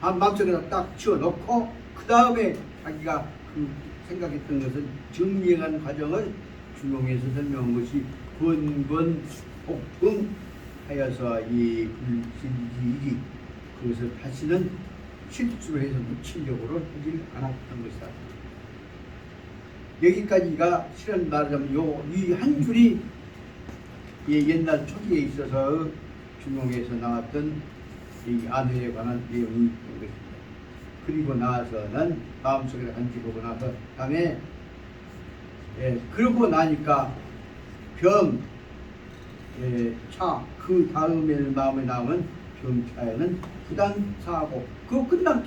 마음속에다 딱 치워놓고 그 다음에 자기가 그 생각했던 것을 정리해가는 과정을 중용에서 설명한 것이 권권 복흥 하여서 이 불신지일이 그것을 다시는 실수로 해서 묻히려고 하지 않았던 것이다. 여기까지가 실은 말하자면 이 한 줄이 옛날 초기에 있어서 중용에서 나왔던 이 안회에 관한 내용이 있는 것입니다. 그리고 나서는 마음속에 간직하고 나서 다음에 그러고 나니까 그 다음에는 마음에 나오는 병차에는 부단사고 그거 끝난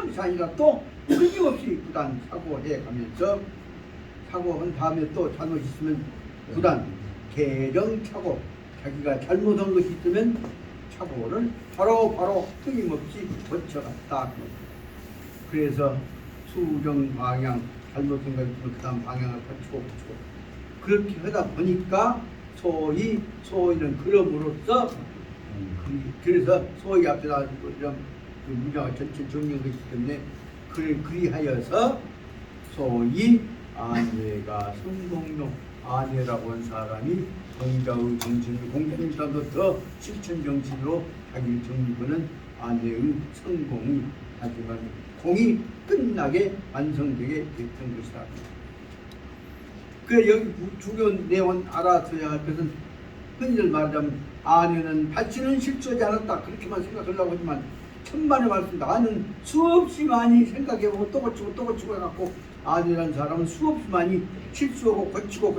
것이 아니라 또 끊임없이 부단사고해 가면서 사고한 다음에 또 잘못 있으면 부단 개정차고 자기가 잘못한 것이 있으면 차고를 바로 끊임없이 고쳐갔다. 그래서 수정 방향 잘못된 것 있으면 그 다음 방향을 고치고 그렇게 하다 보니까 소위는 그럼으로써 그래서 소위 앞에다 이런 그 문장을 전체 정리한 것이기 때문에 그리하여서 소위 아내가 성공용 아내라고 한 사람이 공자의 정신을 공자님보다도 더 실천 정신으로 자기를 정리하는 아내의 성공이 하지만 공이 끝나게 완성되게 됐던 것이다. 그 여기 중요한 내용은 알아둬야 할 것은 흔히들 말하자면 아내는 다시는 실수하지 않았다 그렇게만 생각하려고 하지만 천만의 말씀입니다. 아내는 수없이 많이 생각해보고 또 고치고 해갖고 아내라는 사람은 수없이 많이 실수하고 고치고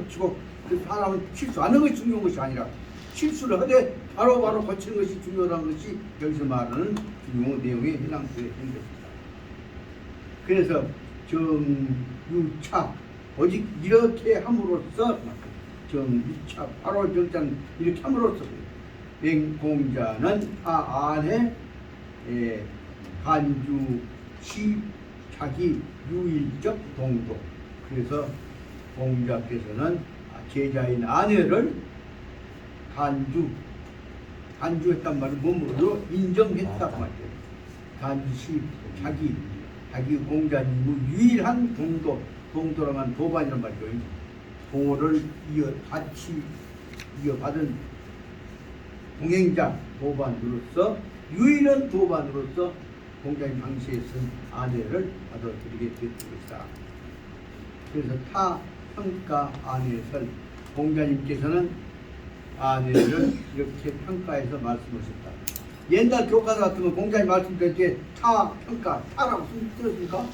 그 사람은 실수 안 하는 것이 중요한 것이 아니라 실수를 하되 바로 고치는 것이 중요한 것이 여기서 말하는 중요한 내용에 해당되는 것입니다. 그래서 정유차 오직 이렇게 함으로써 정유차 바로 정장 이렇게 함으로써 맹공자는 안에 간주시 자기 유일적 동도 그래서 공자께서는 제자인 아내를 간주했단 말은 몸으로 인정했다고 말이에요. 간주시 자기 공자님의 유일한 동도라면 도반이란 말이죠. 도를 같이 이어받은 동행자 도반으로서 유일한 도반으로서 공자님 당시에 쓴 안회를 받아들이게 됐던 것이다. 그래서 타 평가 안회설 공자님께서는 안회를 이렇게 평가해서 말씀하셨다. 옛날 교과서 같은 거 공자님 말씀드릴 때 타 평가 타라고 쓰셨습니까?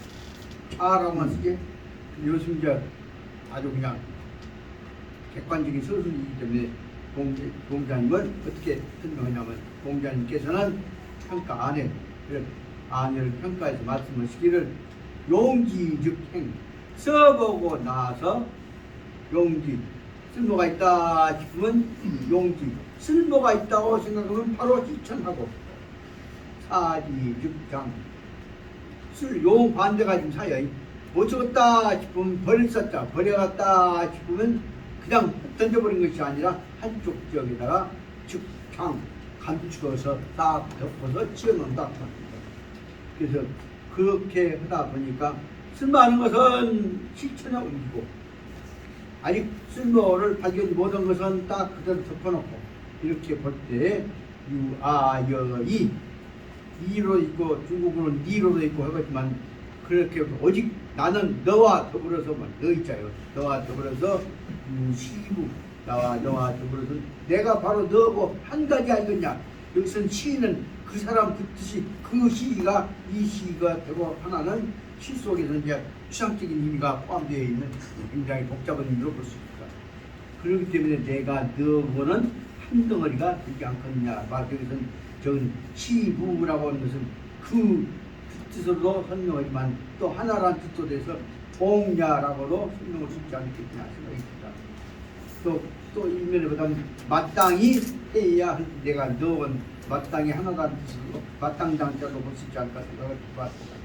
타라고만 쓰지. 요즘 이제 아주 그냥 객관적인 서술이기 때문에 공자님을 어떻게 설명하냐면 공자님께서는 평가 안회를 평가해서 말씀하시기를 용기 즉 행 써보고 나서 용기 쓸모가 있다 싶으면 용기 쓸모가 있다고 생각하면 바로 실천하고 사지 즉장 쓸용 반대가 지금 사여 못 적었다 싶으면 버렸었다 버려갔다 싶으면 그냥 던져버린 것이 아니라 한쪽 지역에다가 즉장 감추어서 딱 덮어서 지어놓는다. 그래서 그렇게 하다 보니까 쓸모하는 것은 실천에 옮기고 아직 쓸모를 발견 못한 것은 딱 그대로 덮어놓고 이렇게 볼 때 유아여이 이로 있고 중국어는 니로도 있고 하겠지만 그렇게 오직 나는 너와 더불어서 너 있자요. 너와 더불어서 유시부 나와 너와 더불어서 내가 바로 너고 한 가지 아니겠냐. 여기서는 시는 그 사람 그 뜻이 그 시가 이 시가 되고 하나는 시 속에서 이제 추상적인 의미가 포함되어 있는 굉장히 복잡한 의미로 볼 수 있다. 그렇기 때문에 내가 너고는 한 덩어리가 되지 않겠느냐. 여기서는 저는 시부라고 하는 것은 그 뜻으로도 설명하지만 또 하나라는 뜻도 돼서 동야라고도 설명을 수 있지 않겠느냐 생각이 듭니다. 또 이면에 보다는 마땅히 해야 내가 너는 마땅히 하나라는 뜻으로 마땅장자로 볼 수 있지 않을까 생각을 해봤습니다.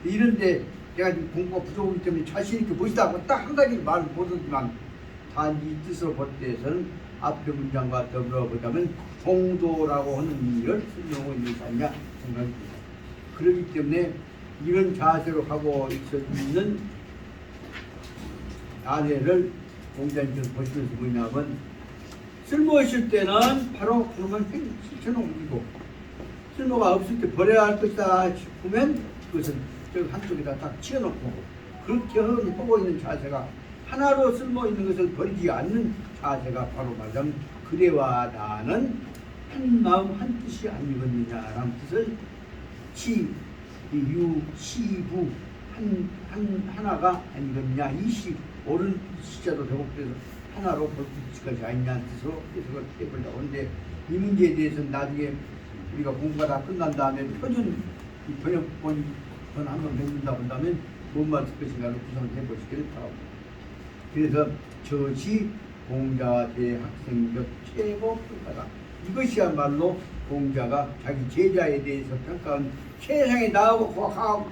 이런데 내가 지금 공부가 부족하기 때문에 자신 있게 보시다 하고 딱 한 가지를 말을 못하지만 단 이 뜻으로 볼 때에서는 앞의 문장과 더불어 보자면 동도라고 하는 의미를 설명하고 있는 거 아니냐 생각이 듭니다. 그렇기 때문에 이런 자세로 하고 있는 안회를 공자님께서 보시면서 뭐냐면 쓸모 있을 때는 바로 그러면 실천을 옮기고 쓸모가 없을 때 버려야 할 것이다 싶으면 그것은 저 한쪽에다 딱 치워놓고 그렇게 하고 있는 자세가 하나로 쓸모 있는 것을 버리지 않는 자세가 바로 말하자면 그대와 나는 한 마음 한 뜻이 아니겠느냐라는 뜻을 유, 시부 하나가 아니겠느냐 이시 옳은 시자도 되고 그래서 하나로 볼 것이 아니냐는 뜻으로 해석을 해보려고 하는데 이 문제에 대해서는 나중에 우리가 공부가 다 끝난 다음에 표준 번역본 한번 만든다고 한다면 뭔 쓸 것인가를 구성을 해보시기를 바랍니다. 그래서 저시 공자 대학생적 최고 평가다. 이것이야말로 공자가 자기 제자에 대해서 평가한 세상에 나하고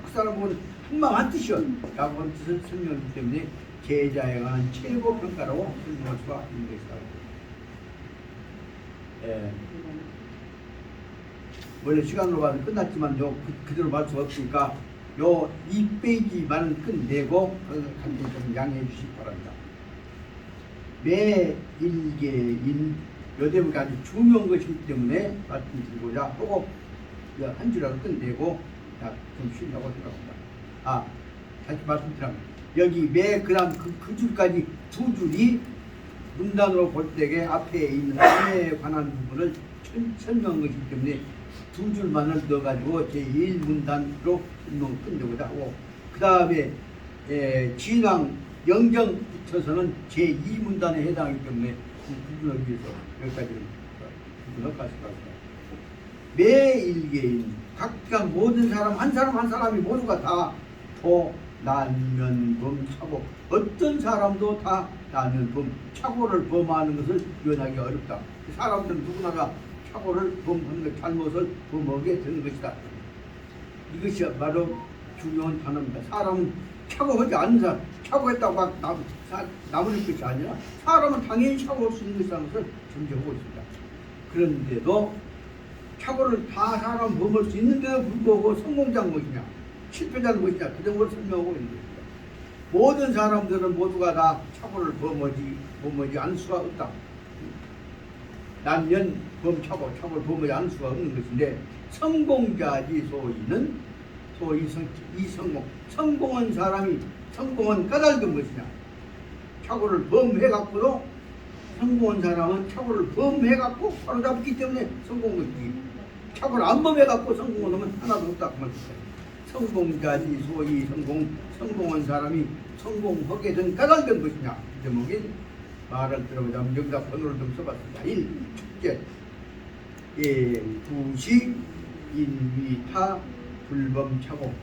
그 사람은 한마음 한 뜻이요 라고 하는 뜻을 설명하기 때문에 제자에 관한 최고 평가라고 설명할 수가 있는 것이다. 원래 시간으로 봐서 끝났지만 그대로 말 수가 없으니까 요 2페이지만 끝내고 한번 좀 양해해 주시기 바랍니다. 매 일개인 요 대목이 아주 중요한 것이기 때문에 말씀드리고자 하고 한 줄이라도 끝내고 좀 쉬려고 생각합니다. 다시 말씀드리면 여기 매 그다음 그 줄까지 두 줄이 문단으로 볼 때에 앞에 있는 안에 관한 부분을 설명한 것이기 때문에 두 줄만을 넣어가지고 제1문단으로 설명을 끝내고자 하고 그 다음에 진왕 영정 붙여서는 제2문단에 해당하기 때문에 구분을 위해서 여기까지는 구분을 가져갑니다. 매일개인 각각 모든 사람 한 사람이 모두가 다 난면범 착오 어떤 사람도 다 난면범 착오를 범하는 것을 구현하기 어렵다. 사람들은 누구나가 착오를 범하는 것 잘못을 범하게 되는 것이다. 이것이 바로 중요한 단어입니다. 사람은 착오하지 않는 사람 착오했다고 막 나무는 것이 아니라 사람은 당연히 착오할 수 있는 것이라는 것을 전제하고 있습니다. 그런데도 착오를 다 사람 범할 수 있는데도 불구하고 성공자는 무엇이냐 실패자는 무엇이냐 그 점을 설명하고 있는 것입니다. 모든 사람들은 모두가 다 착오를 범하지 않을 수가 없다. 난면 범착오를 범하지 않을 수가 없는 것인데 성공자지 소위는 또 이성공. 성공한 사람이 성공은 까닭은 것이냐? 착오를 범해갖고도 성공한 사람은 착오를 범해갖고 바로잡기 때문에 성공한 것이지. 착오를 안 범해갖고 성공을 하면 하나도 없다 그 말이야. 성공자지 소위 성공한 사람이 성공하게 된 까닭은 것이냐? 제목인 말을 들어보자면 여기다 번호를 좀 써봤습니다. 1. 축제 부시 인위타 불범착오.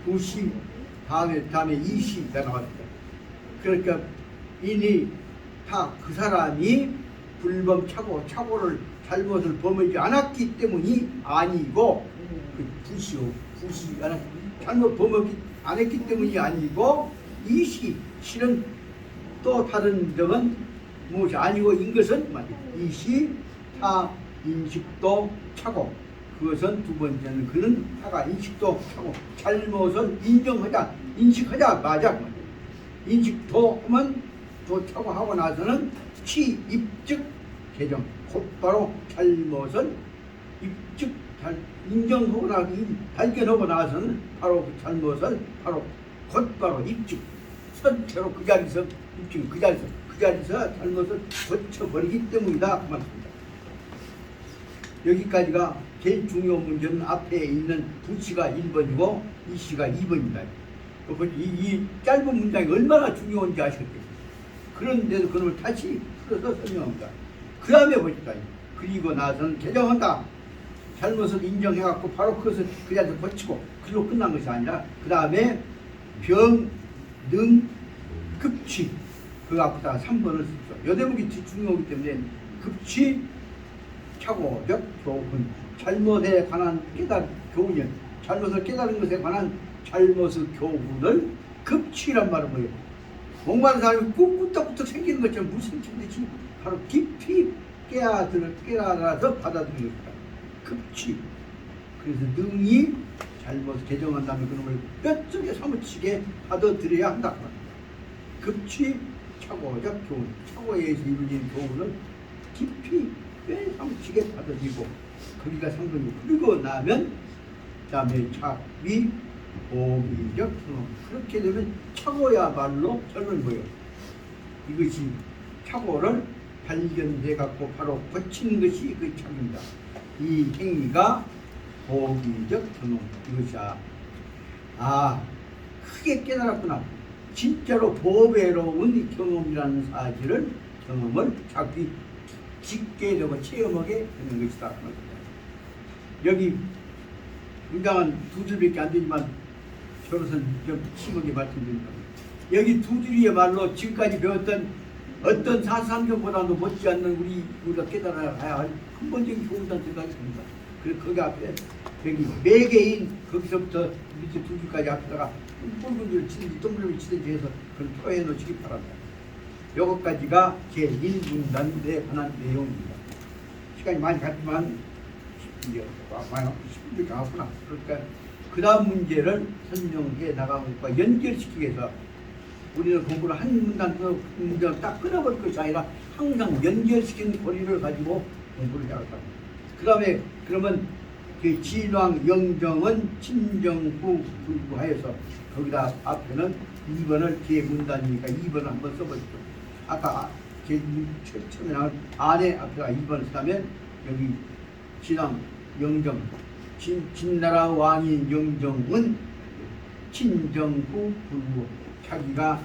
부시 다음에 이시가 나왔습니다. 그러니까 인이 타 그 사람이 착오를 잘못을 범하지 않았기 때문이 아니고 그 부시 잘못 범하지 않았기 때문이 아니고 이시는 또 다른 점은 무엇이 아니고 인 것은 이시 타 인식도 착오. 그것은 두 번째는 그는 타가 인식도 하고 잘못을 인식하자 맞아. 인식도 하면 또 차고 하고 나서는 입즉 개정 곧바로 잘못을 인정하고 발견하고 나서는 바로 그 잘못을 곧바로 입즉 선체로 그 자리에서 잘못을 고쳐버리기 때문이다 그 말입니다. 여기까지가 제일 중요한 문제는 앞에 있는 부시가 1번이고 이시가 2번입니다. 이 짧은 문장이 얼마나 중요한지 아시겠죠? 그런데도 그놈을 다시 풀어서 설명합니다. 그 다음에 보십시오. 그리고 나서는 개정한다. 잘못을 인정해갖고 바로 그것을 그 자리에서 고치고 그걸로 끝난 것이 아니라 그 다음에 병, 능, 급취 그 앞에다가 3번을 쓰죠. 이 대목이 중요하기 때문에 급취, 착오적 교훈, 잘못에 관한 교훈이요. 잘못을 깨달은 것에 관한 잘못의 교훈을 급취란 말은 뭐예요? 목마른 사람이 꾹꾹떡꾹떡 생기는 것처럼 무슨 뜻인지 바로 깊이 깨달아서 받아들이는 것이다. 급취. 그래서 능히 잘못을 개정한 다음에 그놈을 뼛속에 사무치게 받아들여야 한다. 급취, 착오적 교훈. 착오에 의해서 이루어진 교훈을 깊이 꽤 사무치게 받아들이고 거기가 상관이고 그리고 나면 다음에 착위 보기적 그렇게 되면 착오야말로 저는 뭐예요? 이것이 착오를 발견해 갖고 바로 고치는 것이 그 착입니다. 이 행위가 보기적 경험 이것이야. 크게 깨달았구나. 진짜로 보배로운 경험이라는 사실을 경험을 자기 깊게 되고 체험하게 되는 것이다. 여기 문장은 두 줄밖에 안 되지만 저로서는 좀 심하게 말씀드립니다. 여기 두 줄이야말로 지금까지 배웠던 어떤 사상경보다도 못지않는 우리가 깨달아야 할 근본적인 교훈이라는 생각이 듭니다. 그래서 거기 앞에 여기 네 개인 거기서부터 밑에 두 줄까지 앞에다가 붉은 줄을 치든지 동그라미 치든지 해서 그걸 표해 놓으시기 바랍니다. 요것까지가 제1문단에 관한 내용입니다. 시간이 많이 갔지만 이제 많이 10분이 가구나. 그러니까 그 다음 문제를 설명해 나가는 것과 연결시키기 위해서 우리는 공부를 한 문장을 딱 끊어버릴 것이 아니라 항상 연결시키는 고리를 가지고 공부를 해야겠다. 그 다음에 그러면 그 진왕 영정은 친정후 불구하여서 거기다 앞에는 2번을 제 문단이니까 2번을 한번 써보십시오. 아까 제 처음에 나온 안에 앞에가 2번을 쓰면 여기 진왕 영정 진나라 왕인 영정은 친정후 불구 자기가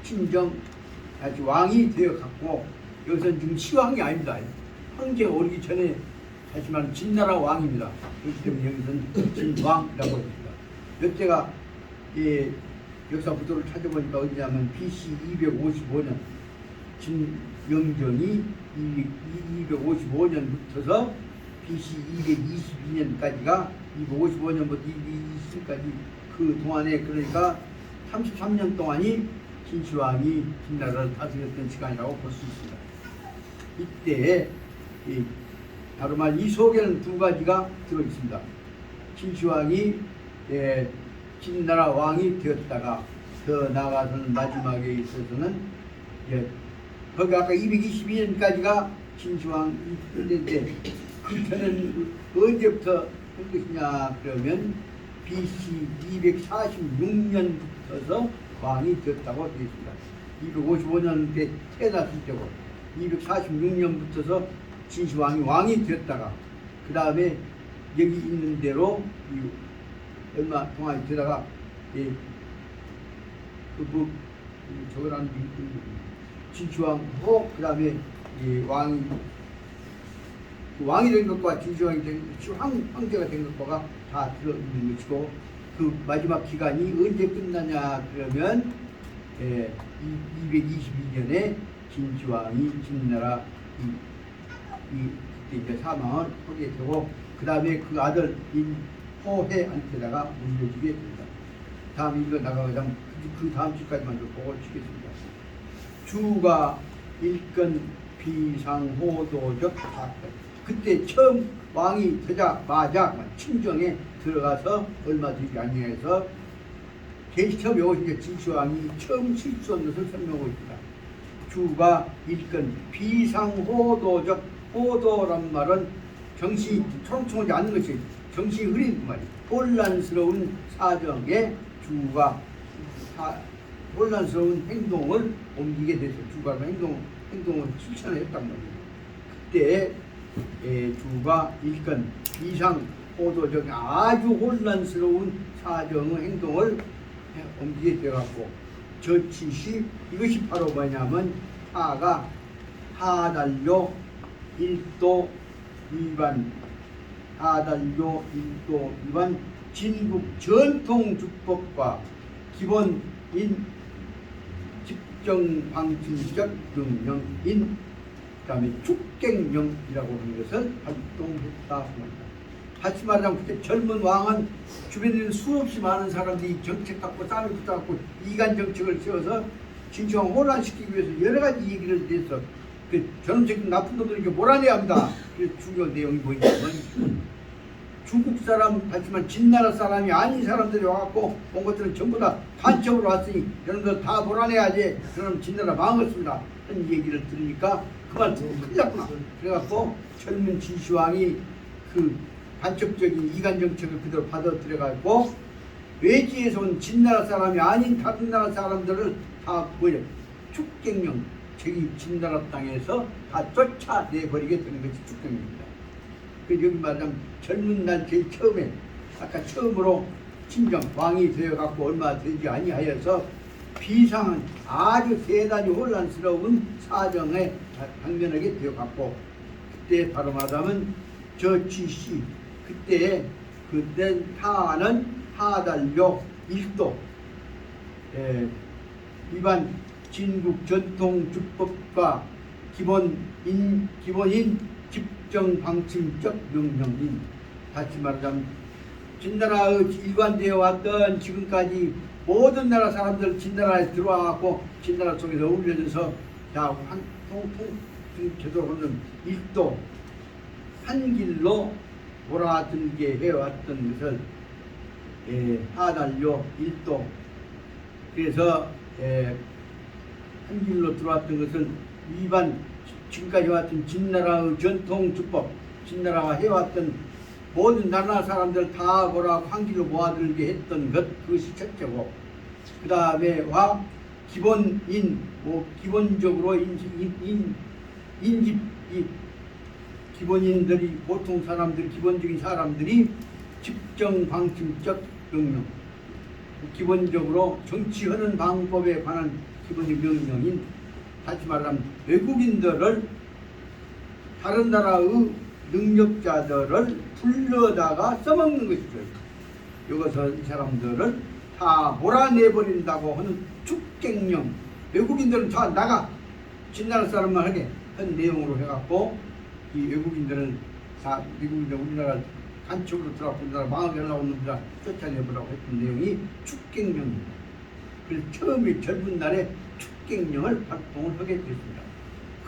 친정 아주 왕이 되어 갖고 여기서는 지금 시왕이 아닙니다. 황제 오르기 전에 다시 말하면 진나라 왕입니다. 그렇기 때문에 여기서는 진왕이라고 합니다. 이때가 역사 부도를 찾아보니까 어디냐면 BC 255년 진영정이 255년부터서 BC 222년까지가 255년부터 222년까지 그 동안에 그러니까 33년 동안이 진시황이 진나라를 다스렸던 시간이라고 볼 수 있습니다. 이때 바로 말 이 속에는 두 가지가 들어있습니다. 진시황이 진나라 왕이 되었다가 더 나아가서는 마지막에 있어서는 거기 아까 222년까지가 진시황이 되었는데 그 편은 언제부터 한 것이냐 그러면 BC 246년부터 왕이 되었다고 되어 있습니다. 255년 때 태어났을 때고 246년부터 진시황이 왕이 되었다가 그 다음에 여기 있는 대로 얼마 동안 되다가 저거라는 진시황하고 그 다음에 왕이 된 것과 진시황이 된 황제가 된 것과 다 들어있는 것이고 그 마지막 기간이 언제 끝나냐 그러면 222년에 진시황이 진나라 그때 이제 사망을 하게 되고 그 다음에 그 아들 인호해한테다가 물려주게 됩니다. 다음 이거 나가면 그 다음 주까지만 좀 보고 치겠습니다. 주가 일건 비상호도적 사건. 그때 처음 왕이 되자마자 친정에 들어가서 얼마 되지 아니해서 제일 처음에 오신 진시황이 처음 실수한 것을 설명하고 있습니다. 주가 일건 비상호도적 호도란 말은 정신이 초롱초롱하지 않는 것이 정신이 흐린 말이에요. 혼란스러운 사정에 주가 혼란스러운 행동을 옮기게 됐어요. 주가 행동을 실천을 했단 말이에요. 그때 주가 일건 비상호도적 아주 혼란스러운 사정의 행동을 옮기게 되어갖고 저치시 이것이 바로 뭐냐면 하가 하달료 일도 위반 하달료 일도 위반 진국 전통주법과 기본인 집정방침적 명령인 그 다음에 축객령이라고 하는 것을 활동했다 합니다. 다시 말하자면 그때 젊은 왕은 주변에 있는 수없이 많은 사람들이 정책 갖고 싸움이 붙어갖고 이간 정책을 세워서 진시황 혼란시키기 위해서 여러 가지 얘기를 해서 그 젊은 새끼 나쁜 놈들이 몰아내야 합니다. 그 중요한 내용이 뭐냐면 중국 사람 하지만 진나라 사람이 아닌 사람들이 와갖고 온 것들은 전부 다 간첩으로 왔으니 여러분들 다 몰아내야지. 그럼 진나라 망했습니다. 하는 얘기를 들으니까 그만 큰일 났구나. 그래갖고 젊은 진시황이 그 간첩적인 이간 정책을 그대로 받아들여가지고 외지에서 온 진나라 사람이 아닌 다른 나라 사람들을 다 축객령 진나라 땅에서 다 쫓아내버리게 되는 것이 축객령입니다. 그 여기 말하자면 젊은 날 제일 처음에 아까 처음으로 친정 왕이 되어갖고 얼마 되지 아니하여서 비상한 아주 대단히 혼란스러운 사정에 당면하게 되어갖고 그때 바로 말하자면 저치시 그때 하는 하달료 일도 위반 진국 전통주법과 기본인 집정방침적 명령인 다시 말하자면 진나라의 일관되어 왔던 지금까지 모든 나라 사람들 진나라에 들어와갖고 진나라 속에서 어울려져서 다 통통 되도록 하는 일도 한 길로 몰아들게 해왔던 것을 하달료 일도 그래서 한 길로 들어왔던 것을 위반 지금까지 왔던 진나라의 전통주법 진나라가 해왔던 모든 나라 사람들 다 뭐라고 한 길로 모아들게 했던 것 그것이 첫째고 그 다음에 와 기본인 기본적으로 기본인들이 보통 사람들 기본적인 사람들이 집정방침적 명령 기본적으로 정치하는 방법에 관한 기본적 명령인 다시 말하면 외국인들을 다른 나라의 능력자들을 불러다가 써먹는 것이죠. 여기서 이 사람들을 다 몰아내버린다고 하는 축객령 외국인들은 다 나가 진나라 사람만 하게 한 내용으로 해갖고 이 외국인들은 다 미국인들 우리나라 간첩으로 들어가고 우리나라 망하게 하려고 하는 놈들 쫓아내보라고 했던 내용이 축객령입니다. 그래서 처음에 젊은 날에 축객령을 발동을 하게 됐습니다.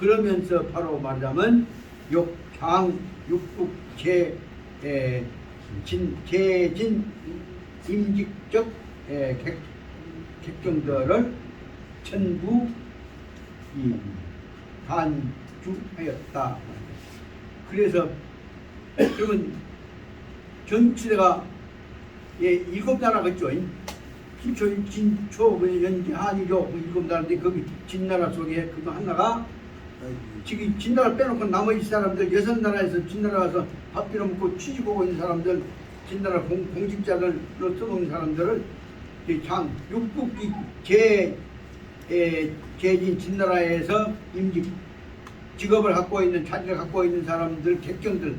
그러면서 바로 말하자면 육국 제진 임직적 객정들을 전부 간주하였다. 그래서 그러면 전치대가 예, 7나라가 있죠. 기초, 진초, 연지, 한이죠. 7나라인데 거기 진나라 속에 그거 하나가 지금 진나라 빼놓고 나머지 사람들 6나라에서 진나라 가서 밥 빌어 먹고 취직 오고 있는 사람들, 진나라 공직자를 써먹는 사람들을 육국기 제진 진나라에서 임직 직업을 갖고 있는 자질을 갖고 있는 사람들 객경들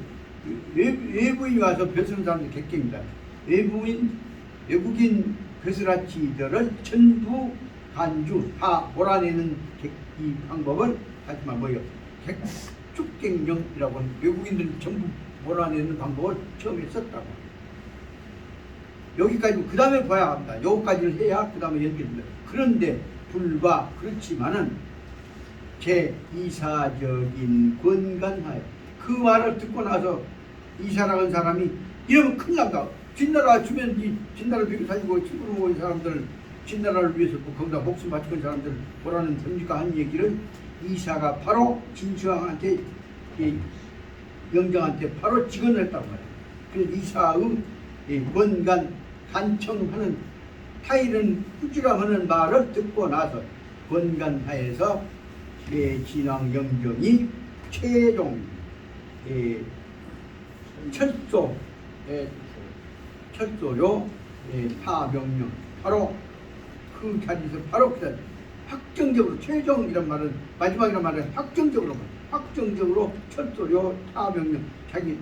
외부인이 와서 벼쓰는 사람들 객경입니다. 외국인 벼슬아치들을 전부 간주 다 몰아내는 이 방법을 하지만 뭐요? 축갱령이라고 하는 외국인들 전부 몰아내는 방법을 처음에 썼다고. 여기까지 그 다음에 봐야 합니다. 여기까지를 해야 그 다음에 연결됩니다. 그런데 불과 그렇지만은 제 이사적인 권간하에 그 말을 듣고 나서 이사라는 사람이 이러면 큰일 난다. 진나라 주변 진나라를 비교 사지고 친구를 모은 사람들 진나라를 위해서 거기다 목숨 바치는 사람들 뭐라는 섭니까 한 얘기를 이사가 바로 진시황한테 영정한테 바로 직언했다고 말해요. 그래서 이사의 권간 간청하는 타일은 꾸지람하는 말을 듣고 나서 권간하에서 진왕 영정이 최종 철도요 파병령 바로 그 자리에서 바로 그 확정적으로 최종이란 말은 마지막이란 말은 확정적으로 철도요 파병령 자기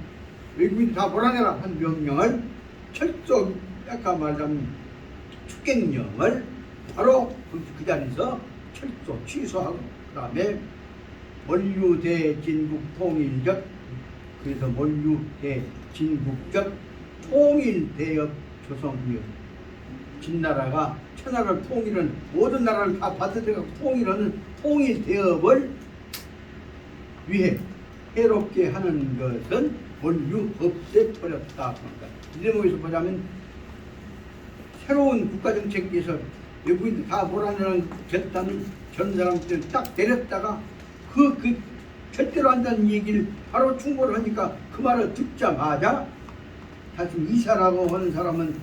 외국인 다 몰아내라 한 명령을 철도 아까 말한 축객령을 바로 그 자리에서 철도 취소하고 그 다음에 원류대진국통일적 그래서 원류대진국적 통일대업 조성위원 진나라가 천하를 통일은 모든 나라를 다 받아들여서 통일하는 통일대업을 위해 해롭게 하는 것은 원류 없애버렸다. 이 대목에서 보자면 새로운 국가정책에서 외국인들 다 몰아내는 결단을 전 사람들 딱 내렸다가 그 절대로 한다는 얘기를 바로 충고를 하니까 그 말을 듣자마자 사실 이사라고 하는 사람은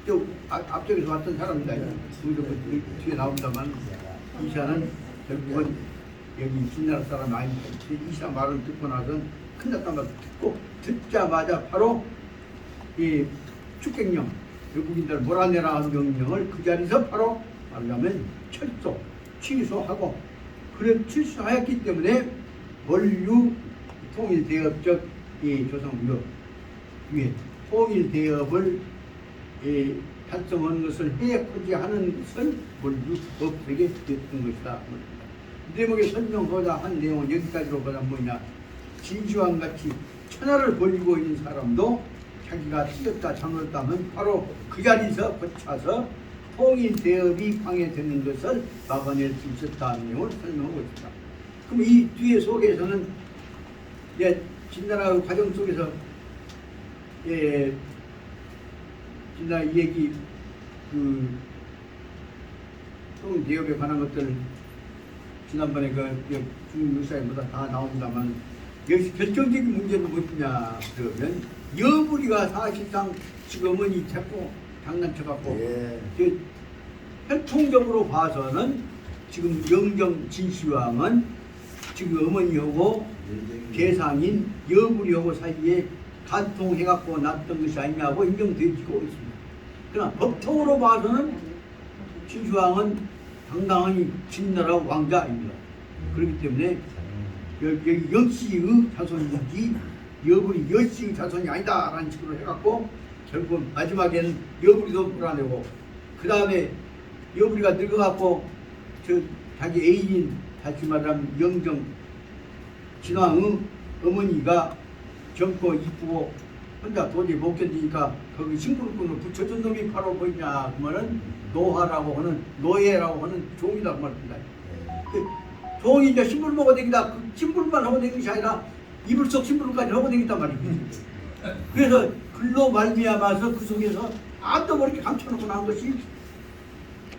저 앞쪽에서 왔던 사람이다. 뒤에 나온다만 이사는 결국은 여기 진나라 사람 아닙니다. 이사 말을 듣고 나서 큰났단 말 듣고 듣자마자 바로 이 축객령 외국인들 몰아내라 하는 명령을 그 자리에서 바로 말하자면 철도 취소하고 그래 취소하였기 때문에 원류 통일대업적 조성력 위에 통일대업을 달성하는 것을 해코지 하는 것을 원류 없애게 됐던 것이다. 이 대목에 설명하자 한 내용은 여기까지로 보자 뭐냐 진시황 같이 천하를 벌리고 있는 사람도 자기가 틀렸다 잘못했다면 바로 그 자리에서 거쳐서 통일대업이 방해되는 것을 막아낼 수 있었다는 내용을 설명하고 있습니다. 그럼 이 뒤에 속에서는 진나라 과정 속에서 진나라 얘기 통일대업에 관한 것들 지난번에 중유사에보다 다 나온다만 여기서 결정적인 문제는 무엇이냐 그러면 여부리가 사실상 지금은 이 자꾸 장난쳐갖고 혈통적으로 봐서는 지금 영정 진시황은 지금 어머니하고 계상인 여부리하고 사이에 간통해갖고 났던 것이 아니냐고 인정되지고 있습니다. 그러나 법통으로 봐서는 진시황은 당당히 진나라 왕자입니다. 그렇기 때문에 여기 역시의 자손이지 여부리 여씨의 자손이 아니다 라는 식으로 해갖고 결국 마지막에는 여부리도 몰아내고 그 다음에 여부리가 늙어갖고 자기 애인 다시 말하면 영정 진왕의 어머니가 젊고 이쁘고 혼자 도저히 못 견디니까 거기 심부름꾼을 붙여준 놈이 바로 뭐냐 그러면은 노예라고 하는 종이라고 말합니다. 종이 이제 심부름 하고 다니다 그 심부름만 하고 다니는 것이 아니라 이불 속 심부름까지 하고 다닌단 말입니다. 그래서 글로 말미암아서 그 속에서 아또 뭐 이렇게 감춰놓고 나온 것이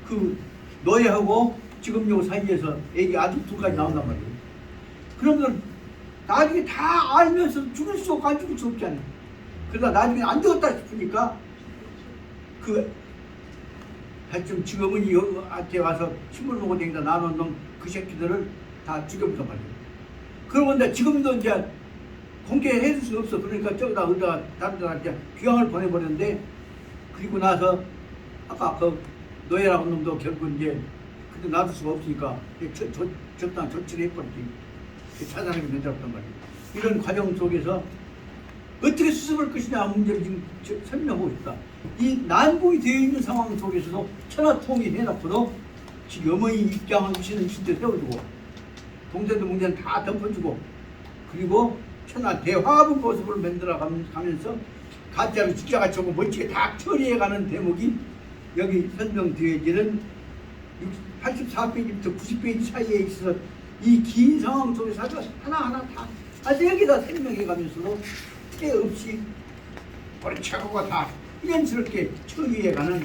그 노예하고 지금 요 사이에서 애기 아들 둘까지 나온단 말이에요. 그러면 나중에 다 알면서 죽을 수 없고 안 죽을 수 없잖아요. 그러다 나중에 안 죽었다 싶으니까 그 하여튼 지금은 여기한테 와서 침을 먹고 다니다 나눈 놈 그 새끼들을 다 죽여버렸단 말이에요. 그러고 지금도 이제 공개해 줄 수 없어. 그러니까 저기다 어디다 다른 데다 이제 귀향을 보내버렸는데, 그리고 나서 아까 그 노예라고 놈도 결국 이제 그때 놔둘 수가 없으니까 적당 조치를 해버렸지. 찾아내게 만들었단 말이에요. 이런 과정 속에서 어떻게 수습할 것이냐 문제를 지금 설명하고 싶다. 이 난국이 되어 있는 상황 속에서도 천하통일 해놓고도 지금 어머니 입장을 위치는 진짜 세워주고 동생들 문제는 다 덮어주고, 그리고 천하 대화합의 모습을 만들어 가면서 가짜로 진짜같이 하고 멋지게 다 처리해가는 대목이 여기 설명되어지는 84페이지부터 90페이지 사이에 있어서 이 긴 상황 속에서 하나하나 다 아주 여기다 설명해가면서도 때 없이 버리차고가 다 이연스럽게 처리해가는,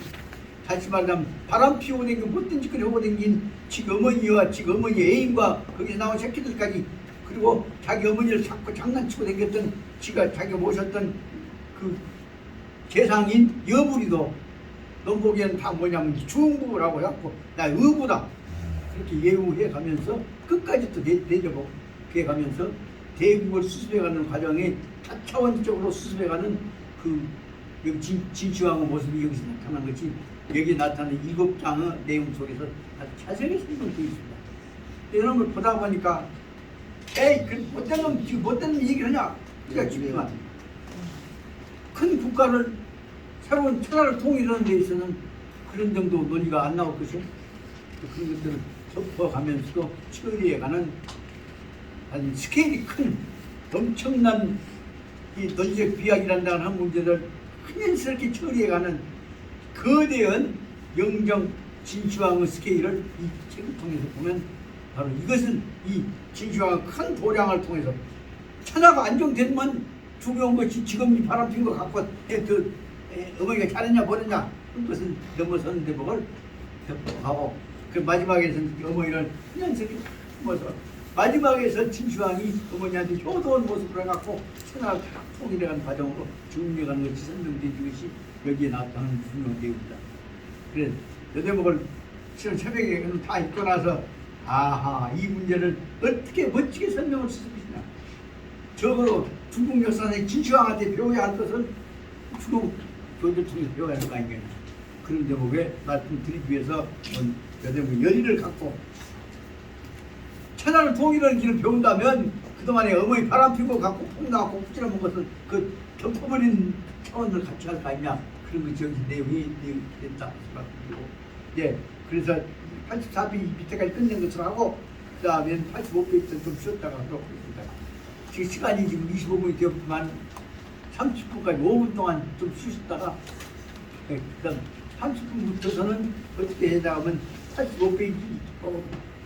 다시 말하면 바람 피우고 댕긴 못된 짓거리 하고 댕긴 지 어머니와 지 어머니 애인과 거기서 나온 새끼들까지, 그리고 자기 어머니를 자꾸 장난치고 댕겼던 자기가 모셨던 그 재상인 여부리도 넌 보기에는 다 뭐냐면 중부라고 해갖고 나 의부다 그렇게 예우해 가면서 끝까지 또 대접해 가면서 대국을 수습해가는 과정에 다차원적으로 수습해가는 그 여기 진시황의 모습이 여기서 나타난 것이 여기 나타나는 7장의 내용 속에서 아주 자세하게 설명되어 있습니다. 이런 걸 보다 보니까 에이 그 못된 놈 지금 못된 놈 얘기를 하냐 그러니까 싶지만 큰 국가를 새로운 천하를 통일하는 데 있어서는 그런 정도 논의가 안 나올 것이요. 그런 것들을 접어가면서도 처리해가는 아주 스케일이 큰 엄청난 이 논리적 비약이란다는 한 문제를 큰연스럽게 처리해가는 거대한 영정 진시황의 스케일을 이 책을 통해서 보면 바로 이것은 이 진시황의 큰 도량을 통해서 천하가 안정되면 중요한 것이 지금 이 바람핀 것 갖고 어머니가 잘했냐 못했냐 그것은 넘어서는 대목을 덮어가고 그 마지막에서는 어머니를 큰연스럽게 품어서 마지막에서 진시황이 어머니한테 효도한 모습을 해갖고 천하를 다 통일해가는 과정으로 정리해가는 것이 설명된 것이 여기에 나타나는 중요한 내용입니다. 그래서 이 대목을 새벽에 다 읽고 나서 아하 이 문제를 어떻게 멋지게 설명을 쓸 것이냐. 적어도 중국 역사에 진시황한테 배워야 할 것을 중국 교조를 통해서 배워야 할 거 아니겠냐. 그런 대목에 말씀드리기 위해서 이 대목의 열의를 갖고 천하를 통일하는 길을 배운다면 그동안에 어머니 바람피고 갖고 콩나갖고 푸질러먹은 것을 그 덮어버린 차원을 같이 할 거 아니냐. 그런 것이 여기 내용이 됐다. 예, 그래서 84페이지 밑에까지 끝낸 것을 하고 그 다음에 85페이지부터 좀 쉬었다가 하도록 하겠습니다. 지금 시간이 지금 25분이 되었지만 30분까지 5분 동안 좀 쉬셨다가 예, 그 다음 30분부터서는 어떻게 해나가면 85페이지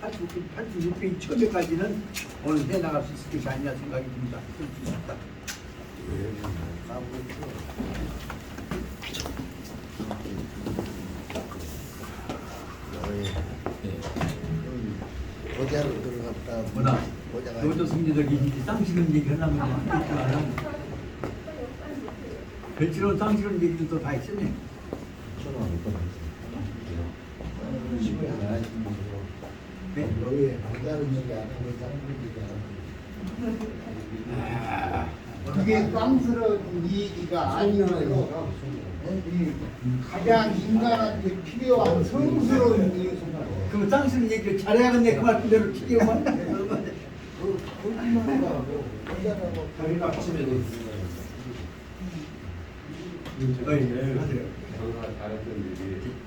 86페이지 처음에까지는 오늘 해나갈 수 있을 것이 아니냐 생각이 듭니다. 그렇습니다. 어제로 들어갔다. 뭐다? 너도 승리적이 쌍시름 얘기하려면 안 했지만 별치로는 쌍시름 얘기도 또 다 했었네. 네? 여기 남자는 얘기 안 하고 쌍둥이가. 그게 쌍스러운 이야기가 아니고 가장 인간한테 필요한 성스러운 이야기입니다. 그럼 쌍시름 얘기를 잘해야겠네. 그 말 그대로 튀겨만. 다리 아침에도 하세요.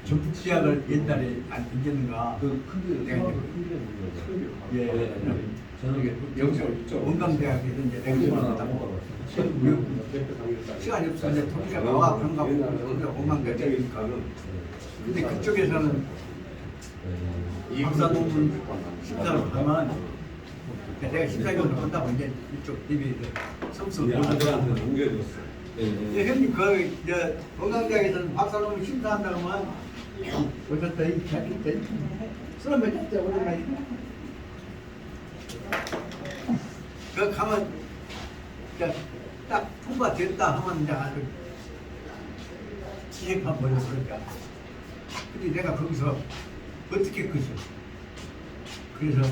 전북 지역을 옛날에 안 잊었는가? 예. 저는 여기서 원광대학에서 이제 내가 다고 시간이 없어 이제 통계가 나와 그런가 보고 원광대학이니까. 근데 그쪽에서는 박사 논문 심사를 하면 내가 심사위원을 한다고 이제 이쪽 DB에서 성수를 아들한테 옮겨줬어. 형님 그 이제 건강대학에서는 박사 논문 심사한다고 하면 오셨다 이 자기 때 수업 몇 년째 오랜만에 그 가면 이제 딱 통과됐다 하면 이제 아주 기획한 거였어. 그러니까. 근데 내가 거기서 어떻게 끄죠? 그래서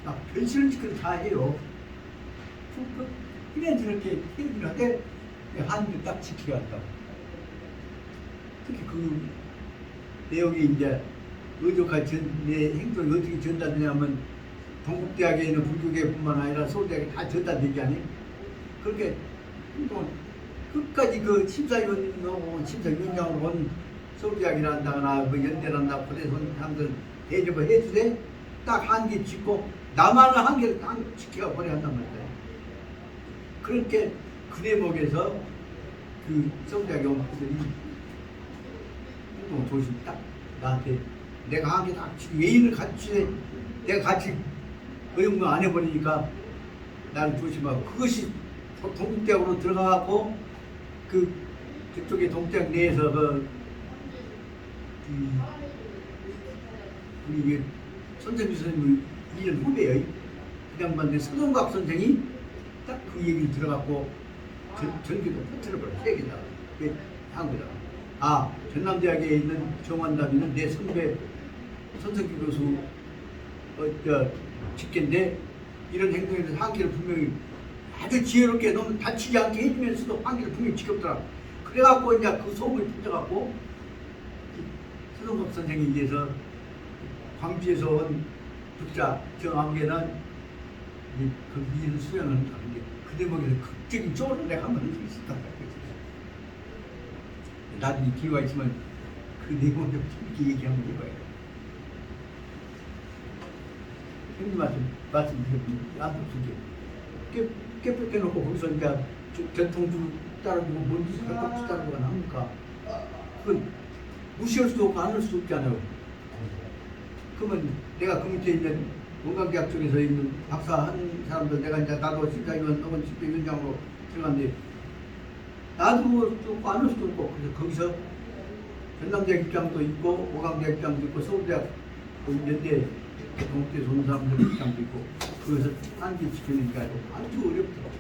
막 변신을 다 해요. 이런 저렇게 얘기를 하되 한줄 딱 지켜왔다. 특히 그 내용이 이제 의족한 내 행동이 어떻게 전달되냐면 동국대학에 있는 불교계뿐만 아니라 서울대학에 다 전달되지 않니? 그렇게 뭐 끝까지 그 심사위원장으로 온 서울대학이란다거나 뭐 연대란다 고대에서 온 사람들 대접을 해주되 딱 한 개 짓고 나만은 한 개를 딱 지켜가 버려야 한단 말이야. 그렇게 그 대목에서 그 서울대학에 온 분들이 조심 딱 나한테 내가 한 개 딱 예의를 갖추되 내가 같이 의용도 안 해버리니까 나를 조심하고 그것이 동국대학으로 들어가고 그쪽에 동국대학 내에서 우리 선생님 선생님 2년 후배예요. 그 양반들 서동각 선생이 딱 그 얘기를 들어갖고 전기도 터뜨려버려 세계다. 한 거다. 아 전남대학에 있는 정환담이는 내 선배 선석기 교수 직계인데 이런 행동에 대해서 한계를 분명히 아주 지혜롭게 너무 다치지 않게 해주면서도 한계를 분명히 지켰더라. 그래갖고 이제 그 소문이 퍼져갖고 서동각 선생이 이제서 광주에서 온 국자 정암계는 그 미를 수행하는 다른데 그 대목에서 극적인 쪼를 내가 한번 할 수 있었다. 나중에 기회가 있으면 그 내용을 좀 재밌게 얘기하면 해봐요. 형님 말씀드리면 안도 두개 깨끗해놓고 거기서 이제 전통주 따르고 뭔지 별것도 따르고가 나옵니까? 그건 무시할 수도 없고 안 할 수도 없잖아요. 그러면 내가 그 밑에 있는 원광대학 쪽에서 있는 박사 한 사람들 내가 이제 나도 심사위원 혹은 집회위원장으로 들어갔는데 나도 뭐 안 할 수도 없고 그래서 거기서 전남대학 입장도 있고 원광대학 입장도 있고 서울대학 연대 동국대에서 온 사람들 입장도 있고 거기서 한계 지키니까 아주 어렵더라고.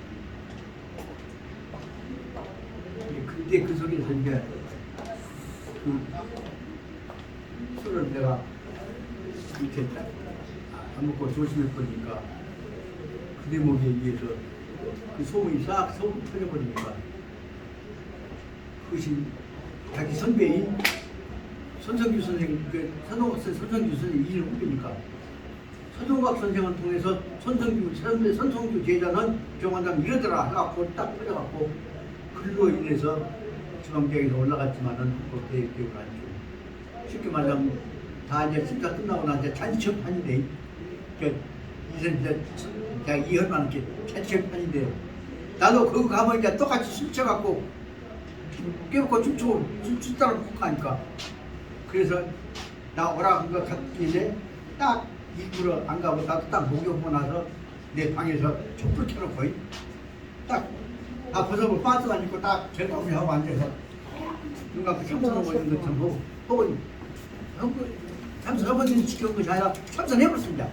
그때 그 속에서 이제 그 술을 내가 이렇게 안 먹고 조심해버리니까 그 대목에 의해서 그 소문이 싹 소문 터져버리니까 그것이 자기 선배인 선성규 선생, 선홍학 선성규 선생 2년 후배니까 서동각 선생을 통해서 선성규 제자는 정환담 이러더라 해갖고 딱 터져갖고 그로 인해서 중앙대학에서 올라갔지만은 그때 기억을 안 줘. 쉽게 말하면 다 이제 심사 끝나고 나 이제 잔치판인데 이제 이현만 이렇게 잔치판인데 나도 그거 가면 이제 똑같이 술 쳐갖고 깨놓고 춤추고 춤추다가 푹 하니까 그래서 나 오라는 거 같길래 딱 일부러 안 가고 나도 딱 목욕하고 나서 내 방에서 촛불 켜놓고 딱 다 벗어보고 빠져 안 입고 딱 제가우리 하고 앉아서 누가 그 참선하고 있는 것처럼 혹은 참선하고는 지켜온 것이 아니라 참선해버렸습니다.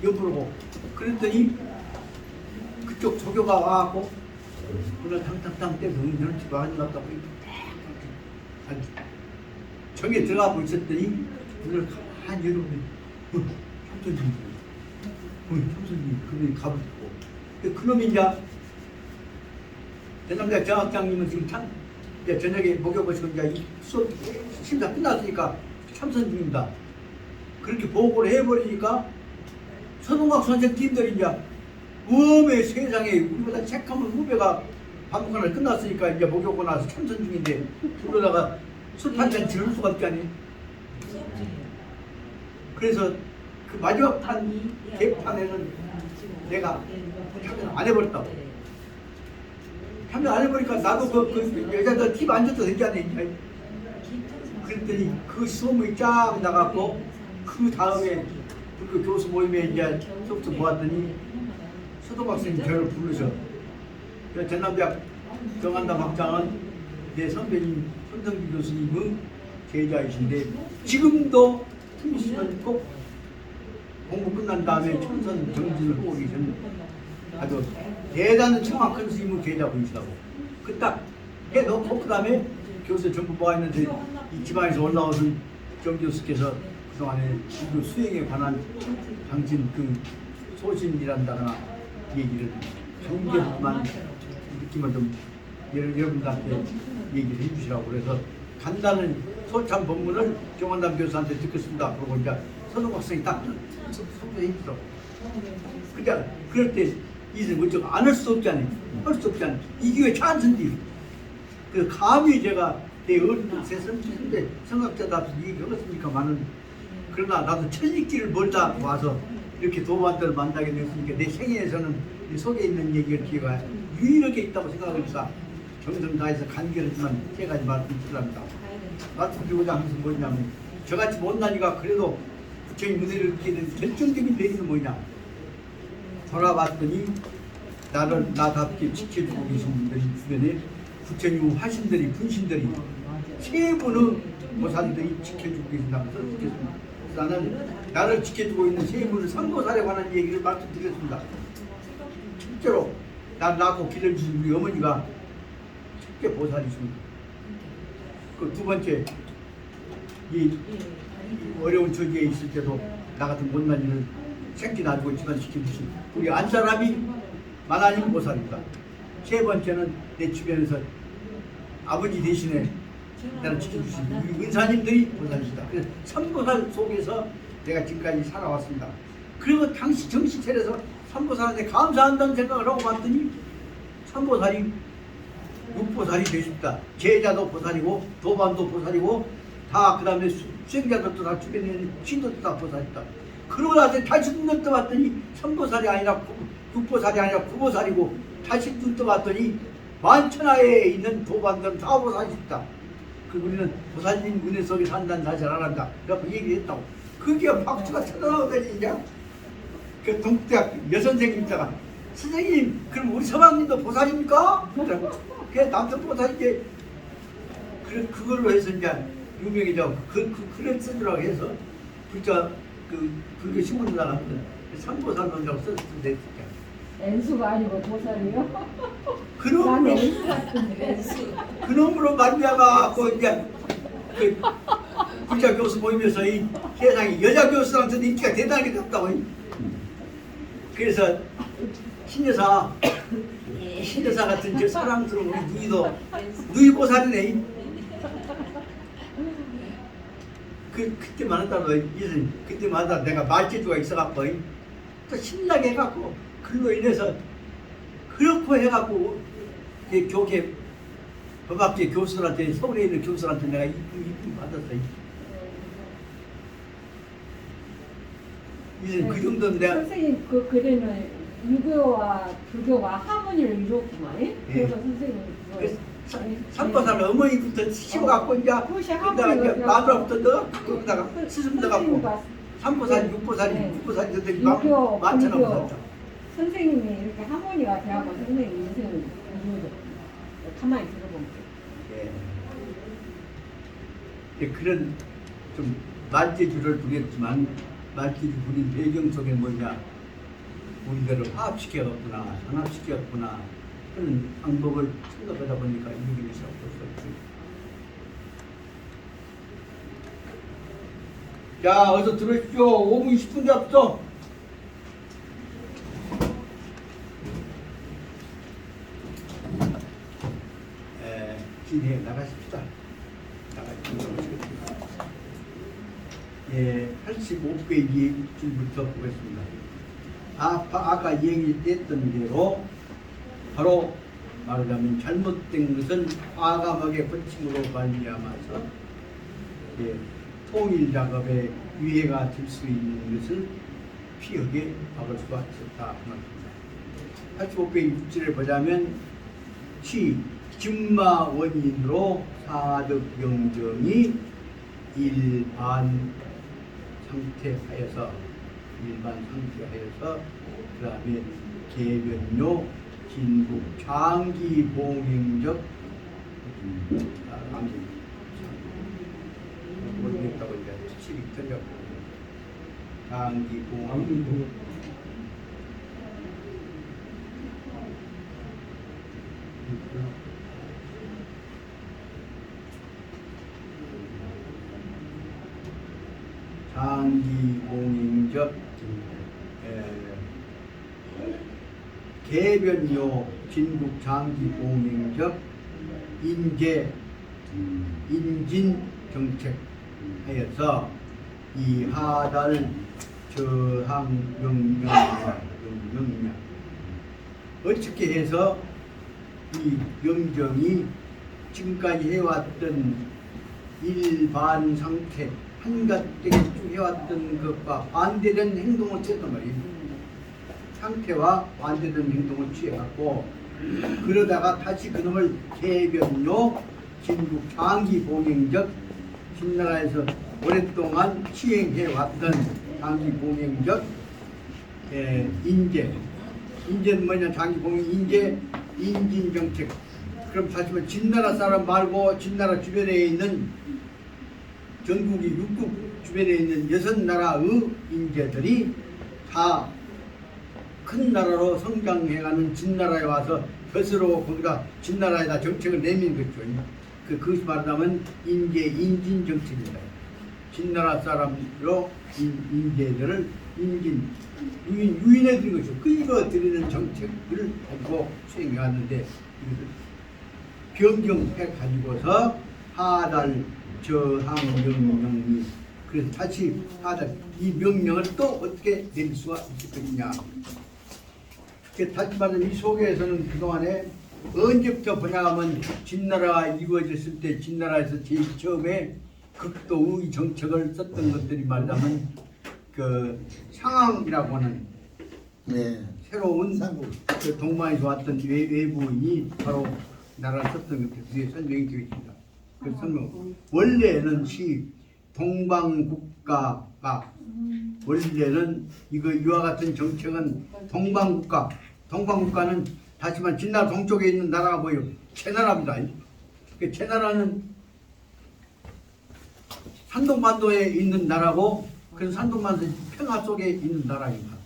옆으로 그랬더니 그쪽 조교가 와갖고 그날 탕탕탕 떼서 은전을 집어 앉았다고 정에 들어가고 있었더니 오늘 한 여러분이 참선님 참선님 그분이 가보고 그놈이 이제 전남대학 정학장님은 지금 이제 저녁에 목욕하시고 이제 수업 심사 끝났으니까 참선 중입니다. 그렇게 보고를 해버리니까 서동각 선생님들이 이제 어메 세상에 우리보다 책하면 후배가 방송하나 끝났으니까 이제 목욕하고 나서 참선 중인데 그러다가 술 한잔 지를 수가 없지 않니? 그래서 그 마지막 개판에는 내가 참여 안 해버렸다고. 참여 안 해버리니까 나도 그 여자들 팁 안 줘도 되지 않니? 그랬더니 그 소문이 쫙 나갔고 그 다음에 그 교수 모임에 이제 수업도 모았더니 서동각 선생님 저를 부르셔. 전남대학 정한담 학장은 내 선배님 손성규 교수님의 제자이신데 지금도 틈 있으면 꼭 공부 끝난 다음에 천선 정진을 하고 계신 아주 대단한 청학큰 스님의 제자분이시라고. 그 딱 해놓고 그다음에 교수에 전부 모아 있는데 이 지방에서 올라오신 정 교수께서 그동안에 그 수행에 관한 당신 그 소신이란다거나 얘기를 한 개만 느낌을 좀 여러분들한테 얘기를 해주시라고 그래서 간단한 소참 본문을 정원담 교수한테 듣겠습니다. 그러고 이제 선호 학생이 딱 선포해 주더라고. 그러니까 그럴 때 이제 뭐죠? 안 할 수 없잖아요. 할 수 없잖아요. 이 기회 찬스인데 그 감히 제가 내 어른들 세상인데 성악자답서 얘기하겠습니까? 많은 그러나 나도 천리길을 멀다 와서 이렇게 도반들을 만나게 됐으니까 내 생애에서는 이 속에 있는 얘기를 기회가 유일하게 있다고 생각하니까 정성 다해서 간결하지만 세 가지 말씀드립니다. 말씀드리고자 하는 것은 뭐냐면 저같이 못나니까 그래도 부처님 은혜를 얻게 된 결정적인 배경은 뭐냐? 돌아봤더니 나를 나답게 지켜주고 계신 분들이 주변에 부처님 화신들이 분신들이 세 분의 보살들이 지켜주고 계신다고 써주겠습니다. 나는 나를 지켜주고 있는 세 분의 삼보살에 관한 얘기를 말씀드렸습니다. 첫째로 나를 낳고 길러주신 우리 어머니가 첫째 보살이십니다. 그 두 번째 이 어려운 처지에 있을 때도 나 같은 못난 일을 생기 놔주고 집안 지켜주신 우리 안사람이 만하님 보살입니다. 세 번째는 내 주변에서 아버지 대신에 나를 지켜주신 우리 은사님들이 보살이시다. 그래서 삼보살 속에서 내가 지금까지 살아왔습니다. 그리고 당시 정신 차려서 삼보살한테 감사한다는 생각을 하고 봤더니 삼보살이 육보살이 되십니다. 제자도 보살이고 도반도 보살이고 다 그 다음에 수행자들도 다 주변에 있는 신도도 다 보살이다. 그러고 나서 다시 눈 떠봤더니 삼보살이 아니라 육보살이 아니라 구보살이고 다시 눈 떠봤더니 만천하에 있는 도반들은 다 보살이십니다. 그 우리는 보살님 은혜 속에 산다는 사실을 알았다. 그래서 얘기했다고. 그게 박수가 쳐나오더니 이제 그 동국대학 여선생님이다가 선생님 그럼 우리 서방님도 보살입니까? 그래 남편 보살인데 그걸로 해서 이제 유명해져 그래 쓰더라고 해서 진짜 그 불교 신문 나가거든. 삼보살론이라고 썼는데 N수가 아니고 보살이요? 그놈으로 N수 같은데. 그놈으로 말미암아갖고 이제 그 불자 교수 모임에서 이 세상에 여자 교수한테도 인기가 대단하게 됐다고. 그래서 신여사 같은 저 사랑스러운 우리 누이도 누이보살이네. 그때마다 그때마다 내가 말재주가 있어갖고 또 신나게 해갖고 그로 인해서 그렇고 해갖고 교계 법학계 교수들한테 서울에 있는 교수들한테 내가 이쁨 받았어. 이제 그 정도는 내가 선생님 그 글에는 유교와 불교가 하모니를 이뤘구만. 그래서 선생님 삼보살 어머니부터 씹어갖고 이제 마누라부터 넣어갖고 거기다가 스승 넣어갖고 삼보살이 육보살이 육보살이 되더니 많잖아 보살자. 선생님이 이렇게 하모니가 되어서 선생님 인생을 이루어졌구나. 가만히 들어보면. 예. 그런 좀 말재주를 부렸지만 말재주 부린 배경 속에 뭐냐 우리들을 화합시켜갔구나 단합시켰구나 그런 방법을 생각하다 보니까 이기면서 없었지. 자 어서 들으십시오. 5분 20분 잡죠. 진행해 나가십시다. 나가십시다. 예, 85페이지 줄부터 보겠습니다. 아까 얘기했던 대로 바로 말하자면 잘못된 것은 과감하게 번침으로 말미암아서 예, 통일 작업에 위해가 될 수 있는 것을 피하게 막을 수가 있었다. 85페이지 6절을 보자면 증마 원인으로 사득 영정이 일반 상태하여서 그 다음에 개변료 진국 장기 봉행적 모르겠다고 이제 특실이 틀렸고 장기 봉행적 장기공인적 개변요 진국 장기공인적 인재 인진 정책 하여서 이 하달 저항 명령 어떻게 해서 이 명정이 지금까지 해왔던 일반 상태 한가되게 쭉 해왔던 것과 반대된 행동을 취했단 말이에요. 상태와 반대된 행동을 취해갖고 그러다가 다시 그놈을 개변요 진국 장기 봉행적 진나라에서 오랫동안 시행해왔던 장기 봉행적 인재는 뭐냐? 장기 봉행 인재 인진 정책. 그럼 다시 말해 진나라 사람 말고 진나라 주변에 있는 전국이 육국 주변에 있는 6나라의 인재들이 다 큰 나라로 성장해가는 진나라에 와서 스스로 거기다 진나라에다 정책을 내민 거죠. 그것이 말하자면 인진 정책입니다. 진나라 사람으로 인재들을 유인해 드린 것이죠. 끌어 들이는 정책을 가지고 수행해왔는데 변경해 가지고서 하달 저항명령이 그래서 다시 하달 이 명령을 또 어떻게 내릴 수가 있을 것이냐. 다시 말하면 이 속에서는 그동안에 언제부터 보냐 하면 진나라가 이루어졌을 때 진나라에서 제일 처음에 극도의 정책을 썼던 것들이 말하자면 그 상황이라고 하는 새로운 그 동방에서 왔던 외부인이 바로 나라를 썼던 것들 그게 설명이 되어 있습니다. 그 설명 원래는 동방국가가 원래는 이와 같은 정책은 동방국가는 다시만 진나라 동쪽에 있는 나라가 뭐예요? 채나라입니다. 그 채나라는 산동반도에 있는 나라고 그 산동반도 평화 속에 있는 나라입니다.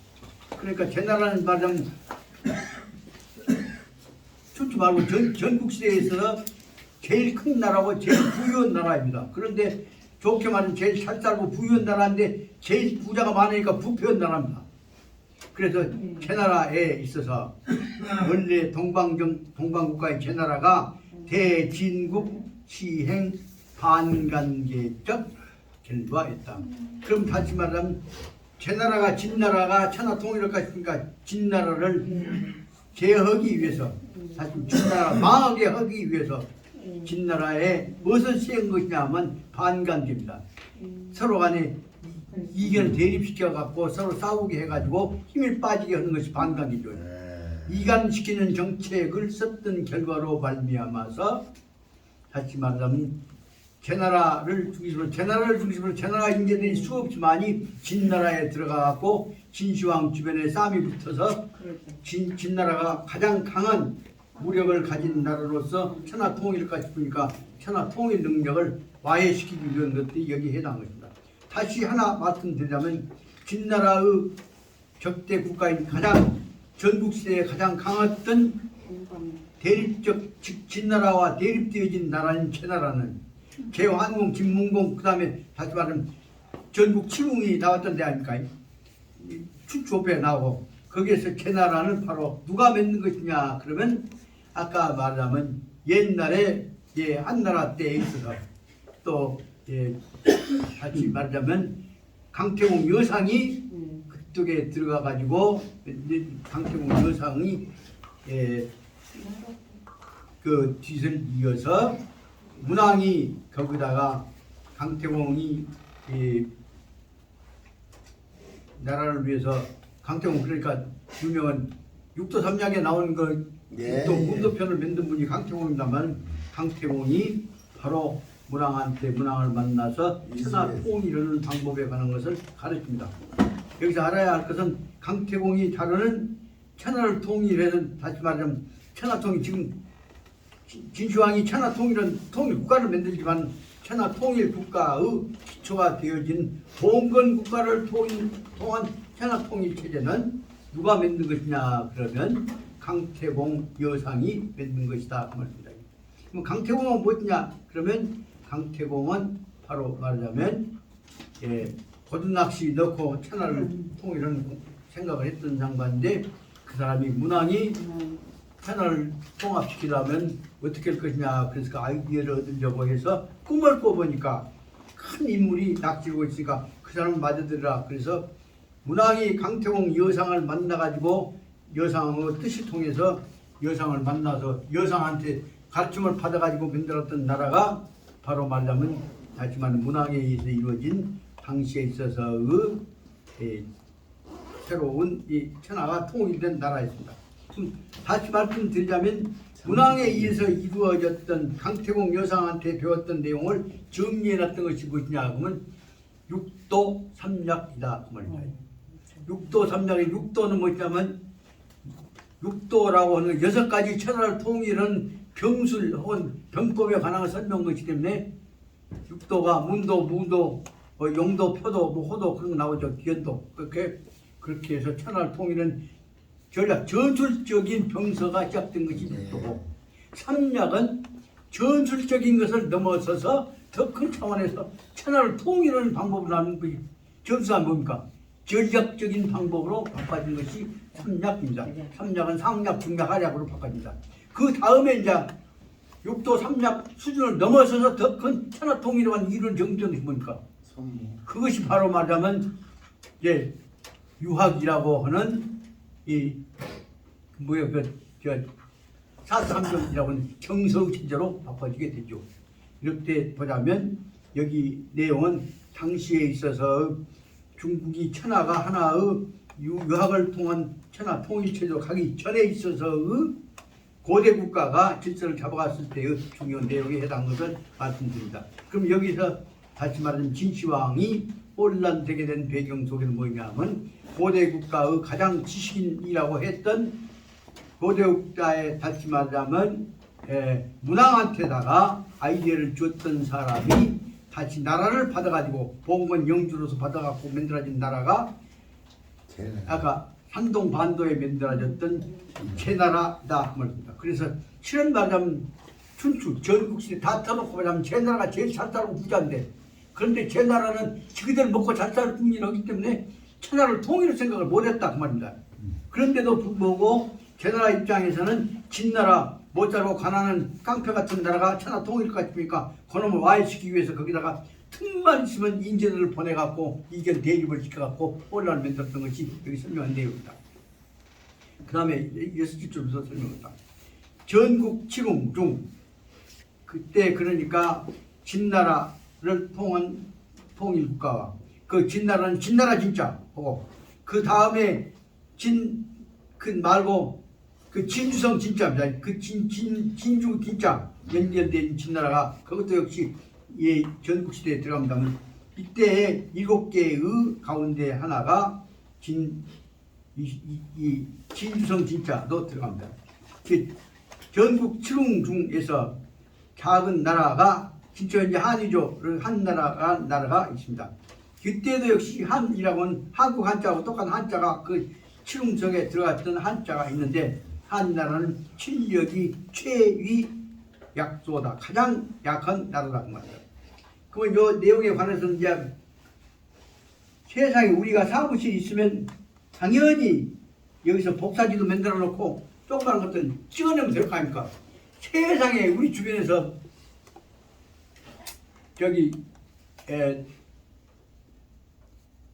그러니까 채나라는 말하자면 춥지 말고 전국 시대에서 제일 큰 나라고 제일 부유한 나라입니다. 그런데 좋게 말하면 제일 잘 살고 부유한 나라인데 제일 부자가 많으니까 부패한 나라입니다. 그래서 채나라에 있어서 원래 동방국가의 채나라가 대진국 시행 반간계적 결과였다. 그럼 다시 말하면 진나라가 천하 통일을 했으니까 진나라를 제하기 위해서 다시 진나라 망하게 하기 위해서 진나라에 무엇을 시행한 것이냐 하면 반간계입니다. 서로 간에 이견을 대립시켜 갖고 서로 싸우게 해가지고 힘을 빠지게 하는 것이 반간이죠. 이간시키는 정책을 썼던 결과로 말미암아서 다시 말하자면 제나라를 중심으로 제나라 인재들이 수없이 많이 진나라에 들어가갖고 진시황 주변에 싸움이 붙어서 진나라가 가장 강한 무력을 가진 나라로서 천하 통일을 싶으니까 천하 통일 능력을 와해시키기 위한 것들이 여기에 해당한 것입니다. 다시 하나 말씀드리자면 진나라의 적대 국가인 가장 전국시대에 가장 강했던 대립적 진나라와 대립되어진 나라인 채나라는 제환공, 김문공 그 다음에 다시 말하면 전국 치궁이 나왔던 데 아닙니까? 추초배 나오고 거기에서 채나라는 바로 누가 맺는 것이냐 그러면 아까 말하자면 옛날에 한나라 때에 있어서 또 다시 말하자면 강태공 여상이 그쪽에 들어가 가지고 강태공 여상이 그 뒤를 이어서 문왕이 거기다가 강태공이 나라를 위해서 강태공 그러니까 유명한 육도삼략에 나온 그 또 문도편을 만든 분이 강태공입니다만 강태공이 바로 문왕을 만나서 천하 통일하는 방법에 관한 것을 가르칩니다. 여기서 알아야 할 것은 강태공이 다루는 천하를 통일해서 다시 말하자면 천하 통일 지금 진시황이 천하 통일 국가를 만들지만 천하 통일 국가의 기초가 되어진 봉건 국가를 통한 천하 통일 체제는 누가 만든 것이냐 그러면 강태공 여상이 만든 것이다 그 말입니다. 그럼 강태공은 무엇이냐 그러면 강태공은 바로 말하자면 고등낚시 넣고 천하를 통일하는 생각을 했던 장관인데 그 사람이 문왕이 천하를 통합시키려면 어떻게 할 것이냐 그래서 그 아이디어를 얻으려고 해서 꿈을 꿔보니까 큰 인물이 낚시고 있으니까 그 사람을 맞아들이라 그래서 문왕이 강태공 여상을 만나가지고 여상의 뜻이 통해서 여상을 만나서 여상한테 가르침을 받아가지고 만들었던 나라가 바로 말하자면 하지만 문왕에 의해서 이루어진 당시에 있어서의 새로운 이 천하가 통일된 나라였습니다. 다시 말씀드리자면 문왕에 의해서 이루어졌던 강태공 여상한테 배웠던 내용을 정리해놨던 것이 무엇이냐 그러면 육도 삼약이다 그 말입니다. 육도 삼약의 육도는 뭐냐면 육도라고 하는 6가지 천하를 통일한 병술 혹은 병법에 관한 설명한 것이기 때문에 육도가 문도, 무도, 용도, 표도, 호도 그런 거 나오죠. 기연도 그렇게 해서 천하를 통일한 전략, 전술적인 병서가 시작된 것이 육도고 삼약은 전술적인 것을 넘어서서 더 큰 차원에서 천하를 통일하는 방법을 하는 것이 전술은 뭡니까? 전략적인 방법으로 바꿔진 것이 삼약입니다. 삼약은 상약, 중약, 하약으로 바꿔집니다. 그 다음에 이제 육도 삼약 수준을 넘어서서 더 큰 천하 통일을 이룬 정점이 뭡니까? 그것이 바로 말하자면 이제 유학이라고 하는 이 뭐야 사삼정이라고 하는 정석 체제로 바꿔지게 되죠. 이렇게 보자면 여기 내용은 당시에 있어서 중국이 천하가 하나의 유학을 통한 천하 통일 체제로 가기 전에 있어서의 고대 국가가 질서를 잡아갔을 때의 중요한 내용에 해당하는 것을 말씀드립니다. 그럼 여기서 다시 말하면 진시황이 혼란되게 된 배경 속에는 뭐냐면 고대 국가의 가장 지식인이라고 했던 고대 국가의 다시 말하자면 문왕한테다가 아이디어를 줬던 사람이 다시 나라를 받아가지고 봉건 영주로서 받아갖고 만들어진 나라가 아까 산동 반도에 만들어졌던 제나라다 그 말입니다. 그래서 실은 말하자면 춘추 전국시대 다 터놓고 말하면 제나라가 제일 잘 살고 부자인데 그런데 제나라는 지그들 먹고 잘 살 뿐이라기 때문에 천하를 통일할 생각을 못했다 그 말입니다. 그런데도 불구하고 제나라 입장에서는 진나라 못자고 가난한 깡패 같은 나라가 천하 통일할 것 같으니까 그놈을 와해시키기 위해서 거기다가 틈만 있으면 인재들을 보내갖고 이견 대립을 시켜갖고 혼란을 만들었던 것이 여기 설명한 내용입니다. 그 다음에 6줄에서 설명했다. 전국 칠웅 중 그때 그러니까 진나라를 통한 통일국가와 그 진나라는 진나라 진짜 보고 그 다음에 그 말고 그 진주성 진짜입니다. 그 진주 진짜 연결된 진나라가 그것도 역시 예, 전국시대에 들어갑니다만 이때 7개의 가운데 하나가 진주성 진짜도 들어갑니다. 전국 칠웅 중에서 작은 나라가 진짜 이제 한이죠. 한 나라가 있습니다. 그때도 역시 한이라고 하는 한국 한자하고 똑같은 한자가 그 칠웅성에 들어갔던 한자가 있는데 한나라는 칠력이 최위 약소다. 가장 약한 나라다 그 말이에요. 그러면 이 내용에 관해서는 이제 세상에 우리가 사무실이 있으면 당연히 여기서 복사지도 만들어 놓고 조그마한 것들 찍어내면 될 거 아닙니까? 세상에 우리 주변에서 저기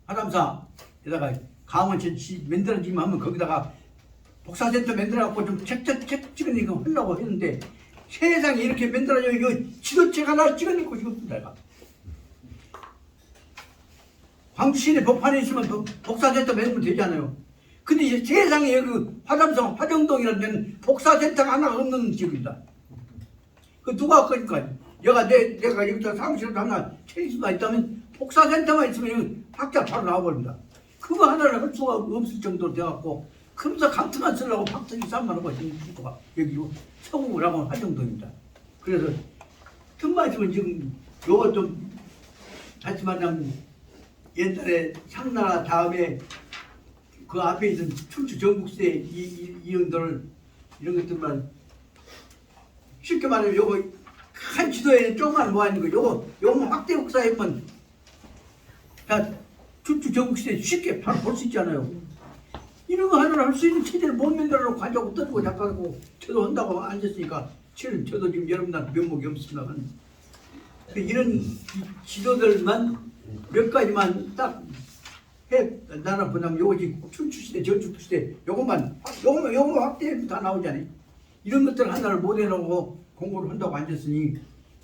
하담사에다가 강원천 만들어지면 하면 거기다가 복사센터 만들어갖고 좀 책 찍어내고 하려고 했는데 세상에 이렇게 만들어져 이거 지도책 하나 찍어낼 곳이 없습니다. 내가. 광주시내 복판에 있으면 복사센터 만들면 되잖아요. 근데 이제 세상에 여기 화담성 화정동이라는 데는 복사센터가 하나 없는 지역입니다. 그 누가 그러니까 내가 여기서 사무실에도 하나 체리수가 있다면 복사센터만 있으면 학자 바로 나와버립니다. 그거 하나를 할 수가 없을 정도로 돼갖고 그러면서 강트만 쓰려고 박터기 쌈만 하고 주도가 여기 서구라고 화정동입니다. 그래서 틈만 있으면 지금 요거 좀 다시 말하면 옛날에 상나라 다음에 그 앞에 있던 춘추 전국시대 이형들 이런 것들만 쉽게 말하면 요거 한 지도에 조금만 모아있는 거 요거 확대 복사하면 다 춘추 전국시대 쉽게 바로 볼 수 있잖아요. 이런 거 하나를 할 수 있는 체제를 못 만들어놓고 가자고 떠들고 작가고 저도 한다고 앉았으니까 저도 지금 여러분한테 면목이 없습니다만 이런 지도들만 몇 가지만 딱 해 나라 보자면 요것이 춘추시대 전국시대 요것만 확대해도 다 나오잖아요. 이런 것들 하나를 못 해놓고 공부를 한다고 앉았으니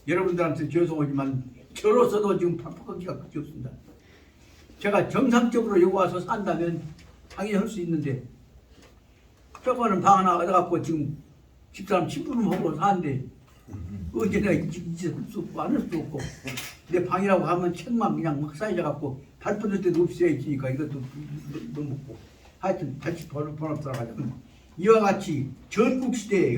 여러분들한테 죄송하지만 저로서도 지금 팍팍하기가 끝이 없습니다. 제가 정상적으로 여기 와서 산다면 당연히 할 수 있는데 저거는 방 하나 얻어갖고 지금 집사람 침부름하고 사는데 어제 내가 이제 할 수 없고 안 할 수도 없고 내 방이라고 하면 책만 그냥 막 쌓여져갖고 발 뻗을 때도 없이 있으니까 이것도 못 먹고 하여튼 다시 번호 들어가자면 이와 같이 전국시대의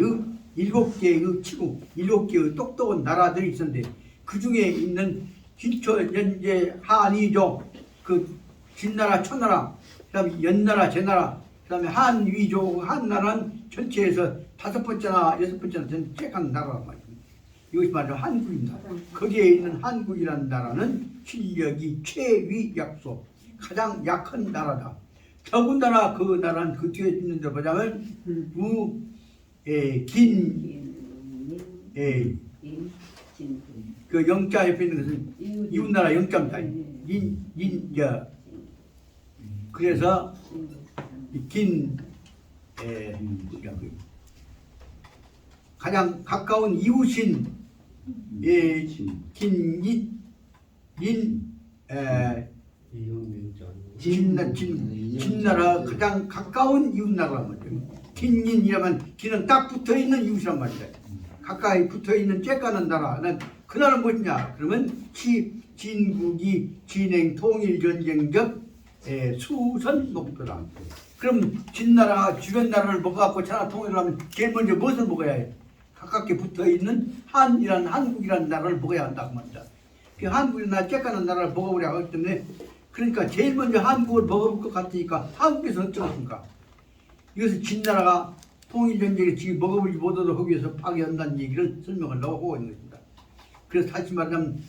7개의 치고 7개의 똑똑한 나라들이 있었는데 그 중에 있는 진초, 연제, 한이족, 그 진나라, 초나라, 그다음에 연나라, 제나라, 그다음에 한위족, 한나라는 전체에서 5번째나 6번째나 전체한 나라란 말입니다. 이것이 바로 한국입니다. 거기에 있는 한국이라는 나라는 실력이 최위약소, 가장 약한 나라다. 더군다나 그 나라는 그 뒤에 있는 데 보자면 그 영자 옆에 있는 것은 이웃나라 영자입니다. 그래서 가장 가까운 이웃인 진나라 가장 가까운 이웃나라란 말이에요. 긴인이라면 긴은 딱 붙어있는 이웃이란 말이에요. 가까이 붙어있는 쬐까는 나라는 그 나라는 무엇이냐 그러면 진국이 진행 통일전쟁적 수선 목표다. 그럼 진나라 주변 나라를 먹어갖고 천하 통일을 하면 제일 먼저 무엇을 먹어야 해? 가깝게 붙어있는 한이라는 한국이라는 나라를 먹어야 한다고 합니다. 그 한국이나 쬐까는 나라를 먹어보려 하기 때문에 그러니까 제일 먼저 한국을 먹어볼 것 같으니까 한국에서 어쩌겠습니까? 이것을 진나라가 통일전쟁에 지금 먹어보지 못하도록 하기 위해서 파괴한다는 얘기를 설명을 하고 있는 것입니다. 그래서 다시 말하면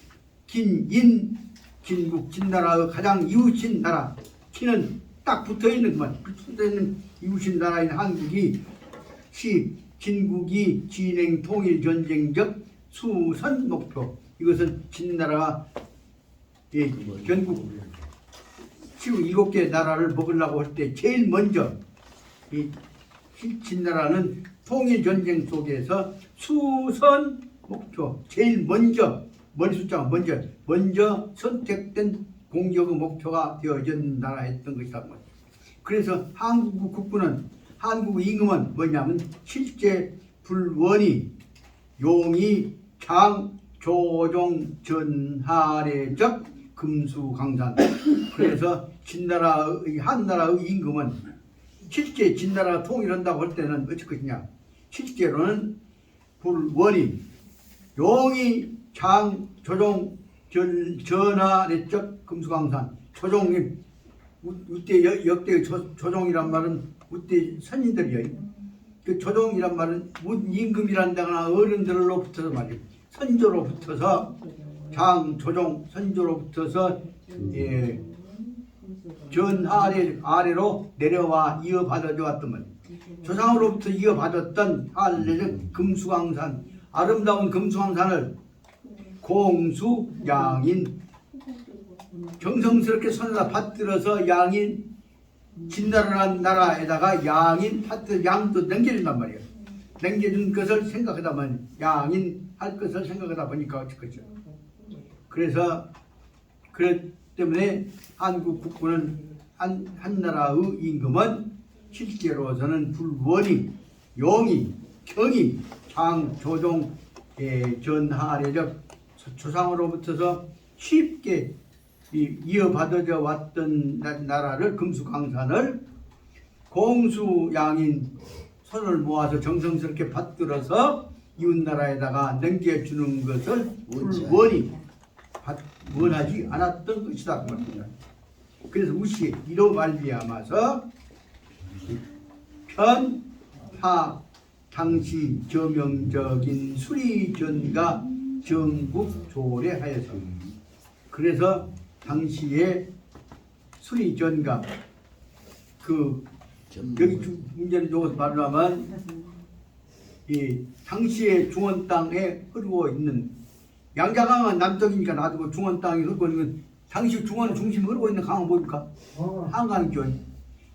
진국, 진나라의 가장 이웃인 나라 진은 딱 붙어있는 것만 붙어있는 이웃인 나라인 한국이 진국이 진행 통일전쟁적 수선 목표 이것은 진나라가 전국 지구 7개 나라를 먹으려고 할 때 제일 먼저 이 진나라는 통일전쟁 속에서 수선 목표 제일 먼저 머리 숫자가 먼저 선택된 공격의 목표가 되어진 나라였던 것이다. 그래서 한국 국부는 한국 임금은 뭐냐면 실제 불원이 용이 장 조종 전하례적 금수강산. 그래서 진나라의 한나라의 임금은 실제 진나라가 통일한다고 할 때는 어쩔 것이냐? 실제로는 불원이 용이 장 조종 전하례적 금수강산. 조종이 우때 역대 조종이란 말은 우때 선인들이에요. 그 조종이란 말은 임금이란 데나 어른들로 붙어서 말이에요. 선조로 붙어서 장 조종 선조로 붙어서 전하례 아래로 내려와 이어받아져 왔던 말. 조상으로부터 이어받았던 한례적 금수강산 아름다운 금수강산을 공수 양인 정성스럽게 손에다 받들어서 양인 진나라라는 나라에다가 양인 받들 양도 남겨준단 말이에요. 남겨준 것을 생각하다 보면 양인 할 것을 생각하다 보니까 어쩌겠죠. 그래서 그렇기 때문에 한국 국부는 한나라의 임금은 실제로서는 불원이 용이 경이 장 조종 전하례적 조상으로부터서 쉽게 이어받아져 왔던 나라를 금수강산을 공수양인 손을 모아서 정성스럽게 받들어서 이웃나라에다가 넘겨주는 것을 불원이 원하지 않았던 것이다. 그래서 우시 이로 말미암아서 편파 당시 저명적인 수리전가 정국 조례하여서 그래서 당시에 수리 전감 그 여기 문제는 여기서 말하면 이 당시에 중원 땅에 흐르고 있는 양자강은 남쪽이니까 놔두고 중원 땅에 흐르고 있는 당시 중원 중심 흐르고 있는 강은 뭡니까? 한강이죠.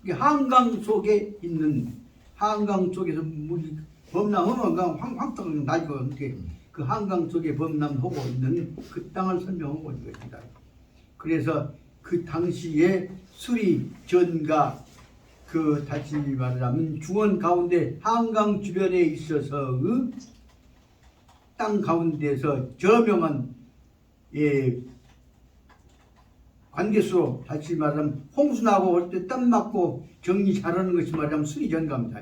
이게 한강 속에 있는 한강 속에서 물이 범람하면 황토가 나지고 이렇게 그 한강 속에 범람하고 있는 그 땅을 설명하고 있는 것입니다. 그래서 그 당시에 수리 전가 그 다시 말하자면 중원 가운데 한강 주변에 있어서 그 땅 가운데서 저명한 관계수로 다시 말하면 홍수나고 올 때 땀 맞고 정리 잘하는 것이 말하자면 수리 전가입니다.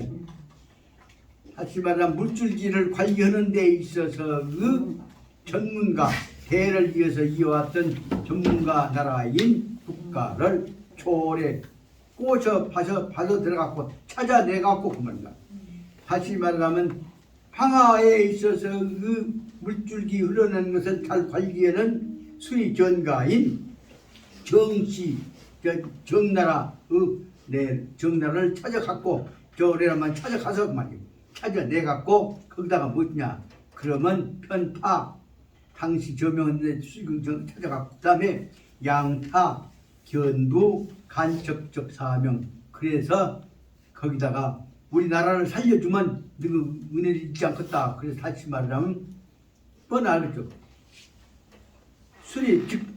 다시 말하면 물줄기를 관리하는 데 있어서 그 전문가 대를 위해서 이어왔던 전문가 나라인 국가를 초월해 꼬셔 파서 들어갔고 찾아내갖고 그 말입니다. 다시 말하면 황하에 있어서 그 물줄기 흘러내는 것을 잘 관리하는 수리 전가인 정씨 정나라의 정나라를 찾아갔고 저래라만 찾아가서 그 말이에요. 찾아내갖고 거기다가 뭐냐 그러면 편파 당시 저명한데 수리경 찾아갔고 그다음에 양타 견부 간첩적 사명 그래서 거기다가 우리나라를 살려주면 너희 은혜를 잊지 않겠다. 그래서 다시 말하면 뻔하겠죠. 수리 즉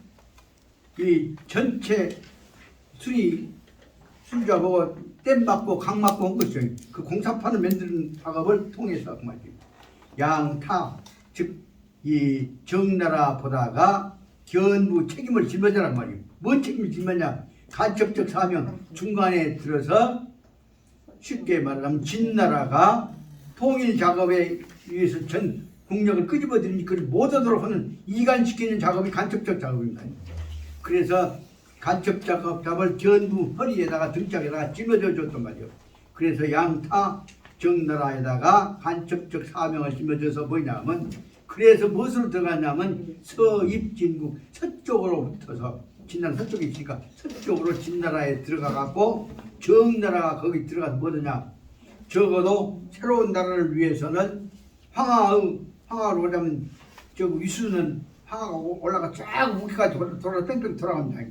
이 전체 수리자하고 댐 맞고 강 맞고 한 것이죠. 그 공사판을 만드는 작업을 통해서 그 말이죠. 양타 즉 이 정나라 보다가 견부 책임을 짊어지란 말이에요. 뭔 책임을 짊었냐? 간첩적 사명 중간에 들어서 쉽게 말하면 진나라가 통일 작업에 의해서 전 국력을 끄집어들이니 그걸 못하도록 하는 이간시키는 작업이 간첩적 작업입니다. 그래서 간첩 작업을 견부 허리에다가 등짝에다가 짊어져 줬단 말이에요. 그래서 양타 정나라에다가 간첩적 사명을 짊어져서 뭐냐면 그래서 무엇으로 들어갔냐면 서입진국 서쪽으로 붙어서 진나라 서쪽에 있으니까 서쪽으로 진나라에 들어가 갖고 정나라가 거기 들어가서 뭐더냐 적어도 새로운 나라를 위해서는 황하로 오자면 저 위수는 황하가 올라가 쫙 우기까지 돌아 뺑뺑 돌아갑니다.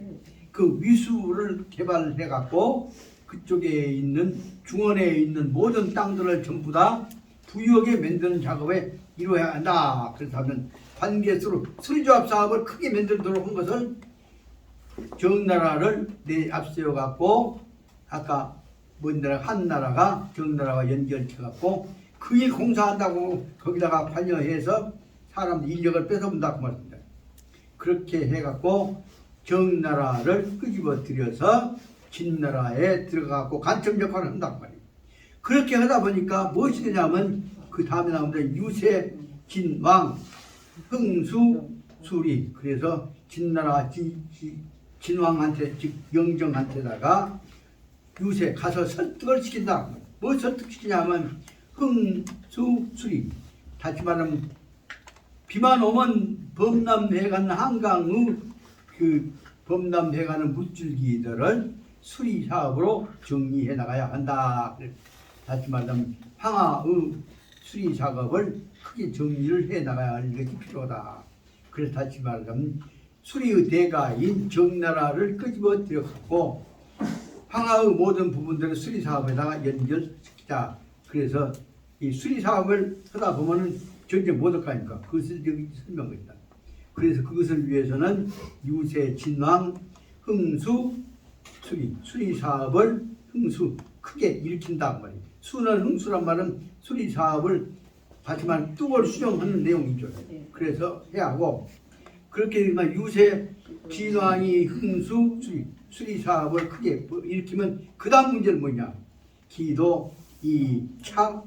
그 위수를 개발해 갖고 그쪽에 있는 중원에 있는 모든 땅들을 전부 다 부유하게 만드는 작업에 이루어야 한다. 그래서 하면 관계수로 수리조합 사업을 크게 만들도록 한 것을 정나라를 앞세워 갖고 아까 뭔 나라 한나라가 정나라와 연결해 갖고 그 일 공사한다고 거기다가 관여해서 사람들 인력을 뺏어본다고 말입니다. 그렇게 해 갖고 정나라를 끄집어 들여서 진나라에 들어가 갖고 간첩 역할을 한다고 말이에요. 그렇게 하다 보니까 무엇이 되냐면 그 다음에 나옵니다. 유세 진왕 흥수 수리 그래서 진나라 진왕한테 즉 영정한테다가 유세 가서 설득을 시킨다. 뭐 설득시키냐면 흥수수리 다시 말하면 비만 오면 범람해가는 한강의 그 범람해가는 물줄기들을 수리 사업으로 정리해 나가야 한다. 다시 말하면 황하의 수리 작업을 크게 정리를 해 나가야 하는 것이 필요하다. 그래서 다시 말하면 수리의 대가인 정나라를 끄집어 들여갖고 황하의 모든 부분들을 수리 사업에다가 연결시키자. 그래서 이 수리 사업을 하다 보면은 전쟁 못할 거 아닙니까? 그것을 여기 설명합니다. 그래서 그것을 위해서는 유세, 진왕, 흥수, 수리 사업을 흥수 크게 일으킨다 말이에요. 수는 흥수란 말은 수리 사업을 다시 말하면 뚝을 수정하는 내용이죠. 그래서 해야 하고 그렇게 되면 유세, 진왕이 흥수, 수리 사업을 크게 일으키면 그 다음 문제는 뭐냐? 기도, 이차,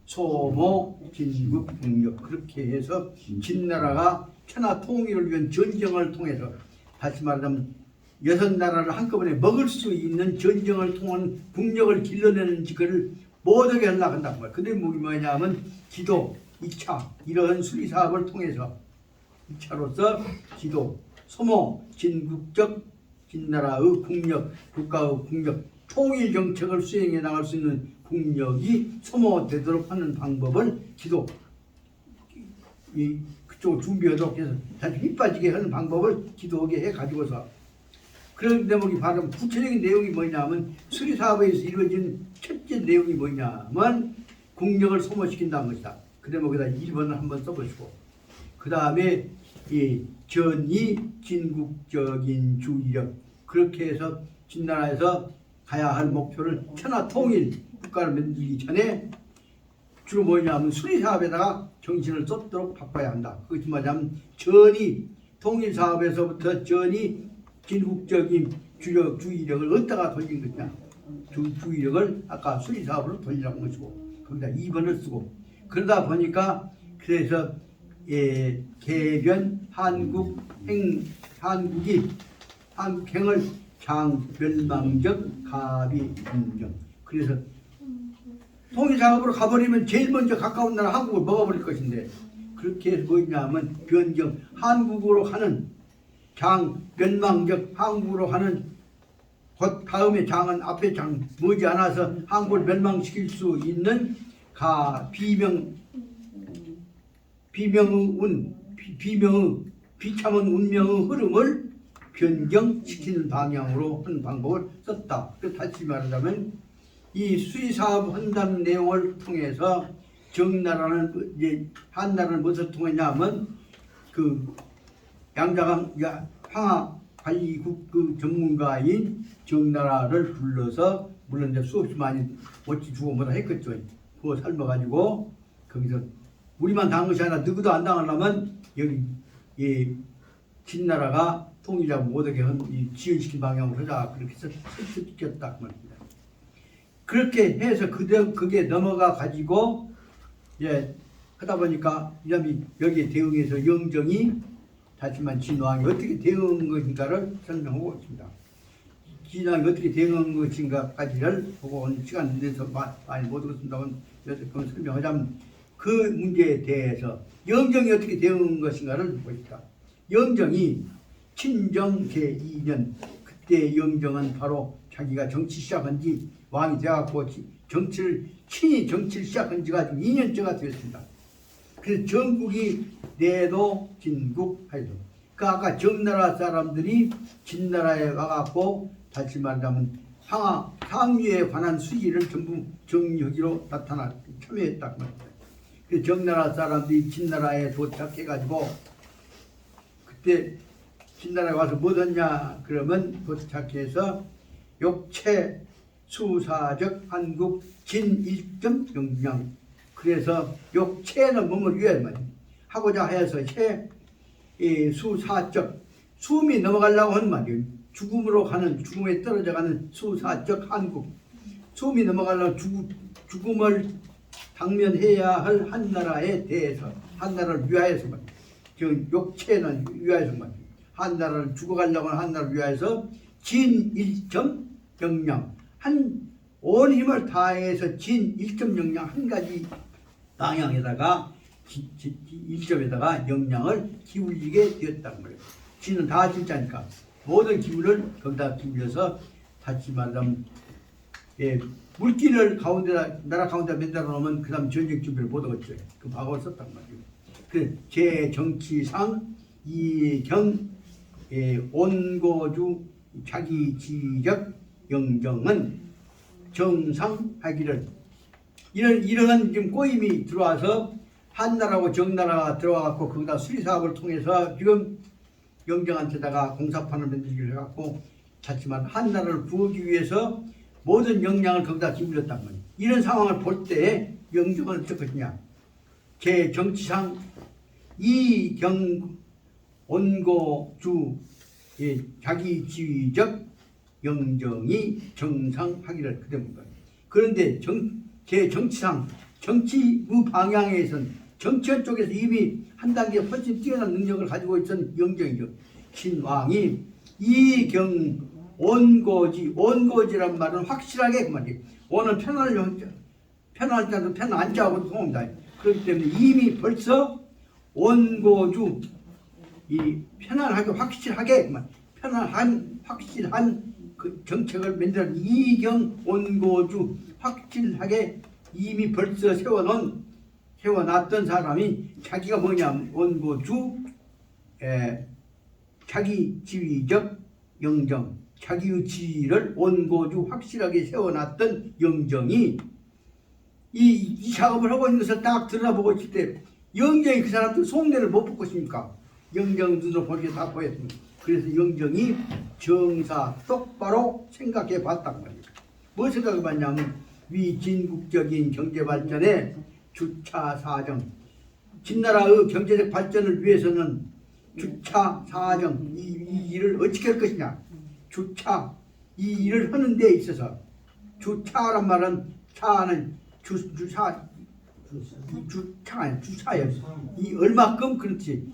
소모, 진국, 북력 그렇게 해서 진나라가 천하 통일을 위한 전쟁을 통해서 다시 말하면 6나라를 한꺼번에 먹을 수 있는 전쟁을 통한 국력을 길러내는 짓을 못하게 하려고 한다고 말이에요. 근데 뭐냐면 기도, 2차 이러한 수리 사업을 통해서 2차로서 기도, 소모, 진국적 진나라의 국력, 국가의 국력, 통일 정책을 수행해 나갈 수 있는 국력이 소모되도록 하는 방법을 기도 그쪽을 준비하도록 해서 다시 힘 빠지게 하는 방법을 기도하게 해 가지고서 그런 대목이 바로 구체적인 내용이 뭐냐면 수리사업에서 이루어진 첫째 내용이 뭐냐면 국력을 소모시킨다는 것이다. 그 대목에다 1번을 한번 써보시고 그 다음에 이 전이 진국적인 주의력 그렇게 해서 진나라에서 가야 할 목표를 천하통일 국가를 만들기 전에 주로 뭐냐면 수리사업에다가 정신을 쏟도록 바꿔야 한다. 그것이 뭐냐면 전이 통일사업에서부터 전이 진국적인 주의력을 어디다가 돌린 것이냐. 주의력을 아까 수리사업으로 돌리라는 것이고 거기다 2번을 쓰고 그러다 보니까 그래서 개변 한국이 한국행을 장멸망적 가비인정 그래서 통일사업으로 가버리면 제일 먼저 가까운 나라 한국을 먹어버릴 것인데 그렇게 해서 뭐냐면 변경 한국으로 하는 장 멸망적 한국으로 하는 곧 다음에 장은 앞에 장 머지않아서 한국을 멸망시킬 수 있는 비참한 운명의 흐름을 변경시키는 방향으로 하는 방법을 썼다. 다시 말하자면 이 수의사업 한다는 내용을 통해서 정나라는 이제 한나라는 무엇을 통했냐면 그 양자강 황하관리국 그 전문가인 정나라를 불러서 물론 이제 수없이 많이 어찌 주고 뭐다 했겠죠. 그거 삶아가지고 거기서 우리만 당한 것이 아니라 누구도 안 당하려면 여기 이 진나라가 통일하고 못하게 지연시킨 방향으로 하자 그렇게 해서 설득했다 그 말입니다. 그렇게 해서 그게 넘어가 가지고 하다 보니까 이놈이 여기에 대응해서 영정이 다시만 진왕이 어떻게 대응한 것인가를 설명하고 있습니다. 진왕이 어떻게 대응한 것인가까지를 보고 오늘 시간 내서 많이 못 듣습니다만 그걸 설명하자면 그 문제에 대해서 영정이 어떻게 대응한 것인가를 보십시다. 영정이 친정 제2년 그때 영정은 바로 자기가 정치 시작한 지 왕이 되어갖고 친히 정치를 시작한 지가 지금 2년째가 되었습니다. 그래서 전국이 내도 진국하여도 그 아까 정나라 사람들이 진나라에 와갖고 다시 말하자면 상류에 관한 수지를 전부 정리하기로 참여했다. 그 정나라 사람들이 진나라에 도착해가지고 그때 진나라에 와서 뭐 하냐 그러면 도착해서 욕체 수사적 한국 진일점 영양 그래서 욕체는 몸을 위해 하고자 해서 수사적 숨이 넘어가려고 하는 말이에요. 죽음에 떨어져가는 수사적 한국 숨이 넘어가려고 죽음을 당면해야 할 한나라에 대해서 한나라를 위하여서 말이에요. 즉 욕체는 위하여서 말이에요. 한나라를 죽어가려고 하는 한나라를 위하여서 진일점 영양 온 힘을 다해서 진일점 한 가지 방향에다가 일점에다가 영향을 기울이게 되었다는 거예요. 진은 다 진짜니까 모든 기운을 거기다 기울여서 다시 말하면 물기를 나라 가운데 만들어 놓으면 그 다음 전쟁 준비를 못 하겠죠. 그 방법을 썼단 말이에요. 그 제 정치상 이경 온고주 자기지적 영정은 정상하기를 이러한 지금 꼬임이 들어와서 한나라하고 정나라가 들어와갖고 거기다 수리사업을 통해서 지금 영정한테다가 공사판을 만들기로 해갖고 자칫만 한나라를 구하기 위해서 모든 역량을 거기다 기울였단 말이에요. 이런 상황을 볼 때 영정은 어쩔 것이냐. 제 정치상 이경 온고주 자기지휘적 영정이 정상하기를 그대입니다. 그런데 제 정치상 정치 방향에선 정치원 쪽에서 이미 한 단계 훨씬 뛰어난 능력을 가지고 있던 영정이죠. 신왕이 이경 온고지란 말은 확실하게 그 말이에요. 원은 편할 때도 편 안자하고도 통합니다. 그렇기 때문에 이미 벌써 온고주 이 편안하게 확실하게 편안한 확실한 그 정책을 만들어 이경 원고주 확실하게 이미 벌써 세워놨던 사람이 자기가 뭐냐 원고주 자기 지위적 영정 자기의 지위를 원고주 확실하게 세워놨던 영정이 이 작업을 하고 있는 것을 딱 들여다보고 있을 때 영정이 그 사람들 속내를 못 볼 것입니까? 영정 눈으로 보게 다 보였습니다. 그래서 영정이 정사 똑바로 생각해 봤단 말이에요. 뭐 생각해 봤냐면 위진국적인 경제발전에 주차 사정 진나라의 경제적 발전을 위해서는 주차 사정 이 일을 어떻게 할 것이냐 주차 이 일을 하는 데 있어서 주차란 말은 차는 주차예요. 이 얼마큼 그렇지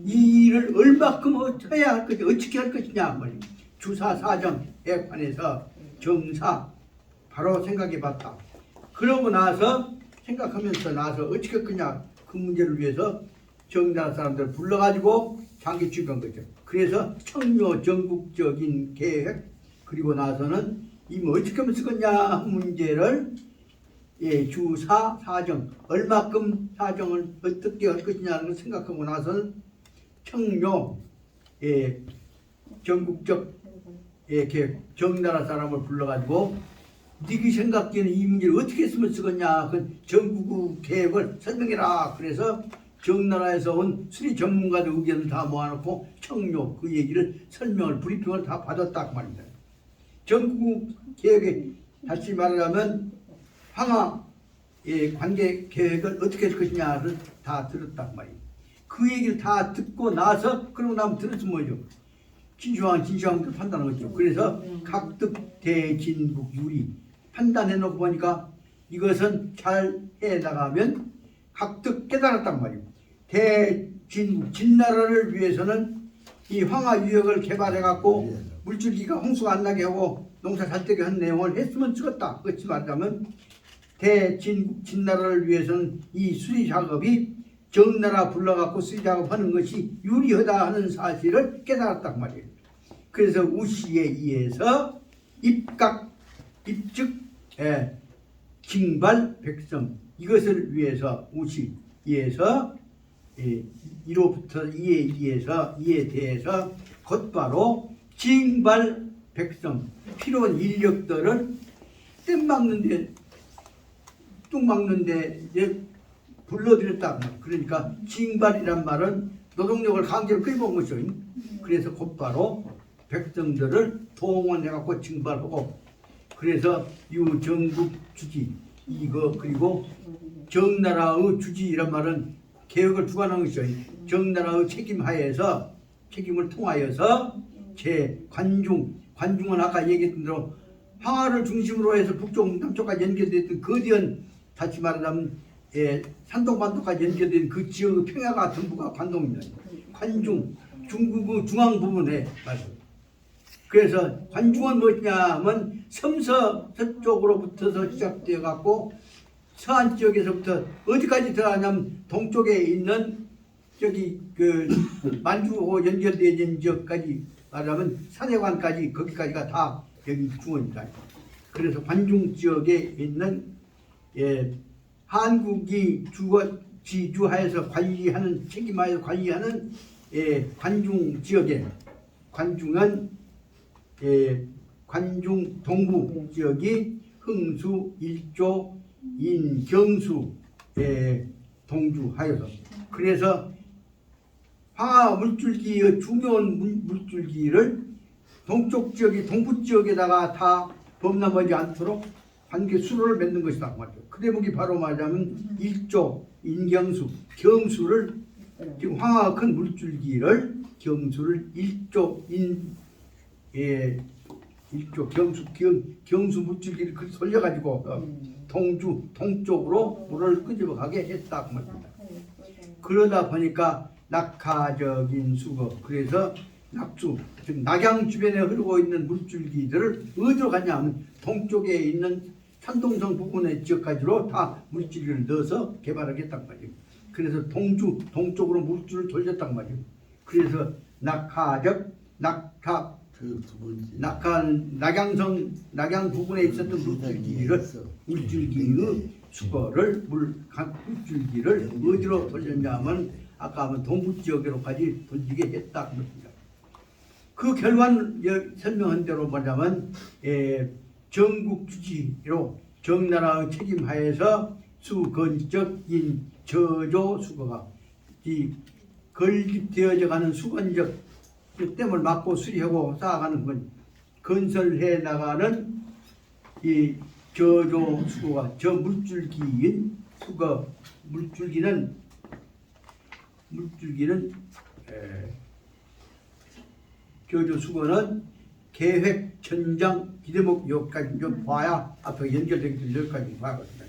이 일을 얼마큼 해야 할 것이 어떻게 할 것이냐 말이에요. 주사 사정에 관해서 정사 바로 생각해 봤다. 그러고 나서 생각하면서 나서 어떻게 할 거냐 그 문제를 위해서 정나라 사람들을 불러가지고 장기 취급한 거죠. 그래서 청묘 전국적인 계획 그리고 나서는 이 뭐 어떻게 하면 쓰겠냐 문제를 주사 사정 얼마큼 사정을 어떻게 할 것이냐는 걸 생각하고 나서는 청묘 전국적 계획 정나라 사람을 불러가지고 네가 생각하는 이 문제를 어떻게 했으면 쓰겠냐 그 전국 계획을 설명해라. 그래서 정나라에서 온 수리 전문가들 의견을 다 모아놓고 청묘 그 얘기를 설명을 브리핑을 다 받았다 그 말입니다. 전국 계획에 다시 말하자면 황하 관계 계획을 어떻게 할 것이냐를 다 들었단 말이에요. 그 얘기를 다 듣고 나서 그러고 나면 들었으면 뭐죠? 진시황 판단한 거죠. 그래서 각득 대진국 유리 판단해 놓고 보니까 이것은 잘 해나가면 각득 깨달았단 말이에요. 대진국 진나라를 위해서는 이 황하유역을 개발해 갖고 물줄기가 홍수가 안 나게 하고 농사 잘 되게 한 내용을 했으면 쓰겠다. 그렇지 말하자면 대진국 진나라를 위해서는 이 수리 작업이 정나라 불러갖고 수리 작업하는 것이 유리하다 하는 사실을 깨달았단 말이에요. 그래서 우시에 의해서 입즉 징발 백성 이것을 위해서 우시에서 1호부터 2에 대해서 곧바로 징발 백성 필요한 인력들을 뚝 막는데 이제 불러들였다. 그러니까 징발이란 말은 노동력을 강제로 끌고 온 것이죠. 그래서 곧바로 백성들을 동원해갖고 징발하고 그래서 유정국 주지 이거 그리고 정나라의 주지 이란 말은 개혁을 주관한 것이죠. 정나라의 책임을 통하여서 관중은 아까 얘기했던 대로 황하를 중심으로 해서 북쪽 남쪽까지 연결됐던 거대한 다시 말하자면 산동반도까지 연결된 그 지역의 평야가 전부가 관동입니다. 관중 중국의 중앙 부분에 맞아요. 그래서 관중은 무엇이냐면 서쪽으로 붙어서 시작되어 갖고 서안 지역에서부터 어디까지 들어가냐면 동쪽에 있는 저기 그 만주하고 연결되어진 지역까지 말하면 산해관까지 거기까지가 다 여기 중원입니다. 그래서 관중 지역에 있는 한국이 지주하에서 관리하는 책임하에서 관리하는 관중 지역에 관중은 관중 동부 지역이 흥수, 일조, 인경수 동주하여서 그래서 황하 물줄기의 중요한 물줄기를 동쪽 지역이 동부 지역에다가 다 범람하지 않도록 관계 수로를 맺는 것이다 말이죠. 그 대목이 바로 말하자면 일조, 인경수, 경수를 지금 황하가 큰 물줄기를 경수를 일조 경수 물줄기를 돌려가지고 동쪽으로 물을 끄집어가게 했다 그 말입니다. 그러다 보니까 낙하적인 수거 그래서 낙수 즉 낙양 주변에 흐르고 있는 물줄기들을 어디로 가냐면 동쪽에 있는 산동성 부근의 지역까지로 다 물줄기를 넣어서 개발하겠단 말이에요. 그래서 동쪽으로 물줄을 돌렸단 말이에요. 그래서 낙하적 낙탑 그두 번째. 낙양 부근에 있었던 물줄기의 수거를 물줄기를 어디로 돌렸냐면 아까 하면 동부 지역으로까지 돌리게 했다 그럽니다. 그 결과는 설명한 대로 뭐냐면 전국 주지로 정나라의 책임하에서 수건적인 저조 수거가 이 건립되어져 가는 수건적 댐을 막고 수리하고 쌓아가는 건 건설해 나가는 이 저조 수거가 저 물줄기인 수거 물줄기는 저조 수거는 계획 천장 기대목 여기까지 좀 봐야 앞에 연결되기 여기까지 봐야겠습니다.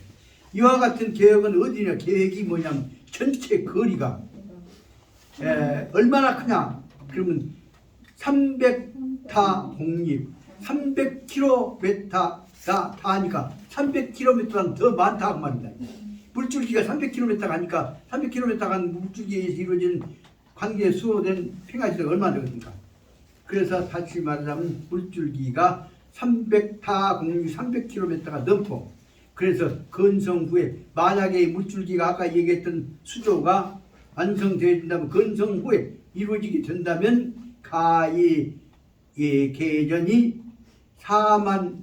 이와 같은 계획은 어디냐? 계획이 뭐냐면 전체 거리가 얼마나 크냐? 그러면 300타 공립 300km가 다니까 300km는 더 많다 그 말입니다. 물줄기가 300km가 하니까 300km가 간 물줄기에서 이루어진 관계에 수호된 평야지대가 얼마나 되겠습니까? 그래서 다시 말하자면 물줄기가 300타 공립 300km가 넘고 그래서 건성 후에 만약에 물줄기가 아까 얘기했던 수조가 완성되어 된다면 건성 후에 이루어지게 된다면 가히 계전이 4만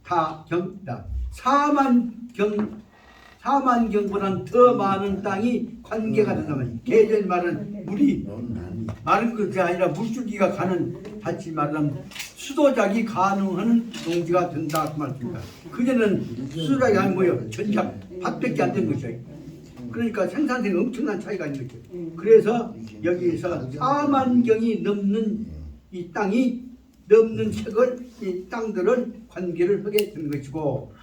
타경이다. 4만 경보다는 더 많은 땅이 관계가 된다면 계전 말은 물이 마른 것이 아니라 물줄기가 가는 다시 말하면 수도작이 가능한 농지가 된다 그 말입니다. 그전에는 수도작이 아니 뭐예요? 전작 밭밖에 안 된 것이죠. 그러니까 생산성이 엄청난 차이가 있는 거죠. 그래서 여기서 4만 경이 넘는 이 땅이 넘는 책을 이 땅들을 관계를 하게 된 것이고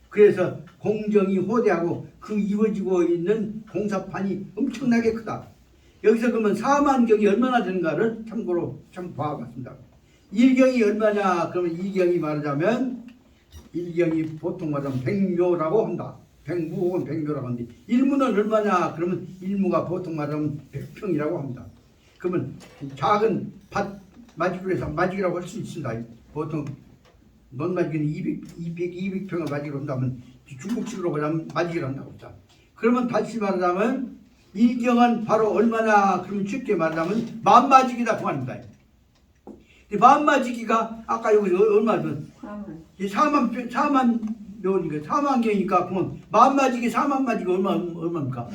그래서 공정이 호대하고 그 이루어지고 있는 공사판이 엄청나게 크다. 여기서 그러면 4만 경이 얼마나 되는가를 참고로 참 봐봤습니다. 일경이 얼마냐? 그러면 일경이 말하자면 일경이 보통 말하면 백묘라고 한다. 백무 혹은 백묘라고 하는데 일무는 얼마냐? 그러면 일무가 보통 말하면 100평이라고 합니다. 그러면 작은 밭 마지기로 해서 마지기라고 할 수 있습니다. 보통 논마지기는 200평을 마지기로 한다면 중국식으로 하자면 마지기로 한다고 합니다. 그러면 다시 말하자면 일경은 바로 얼마나 그러면 쉽게 말하자면 만마지기다 그 말입니다. 만마지기가 아까 여기서 얼마든 4만 묘니까 4만 개니까 그러면 만마지기 4만 마지기 얼마입니까?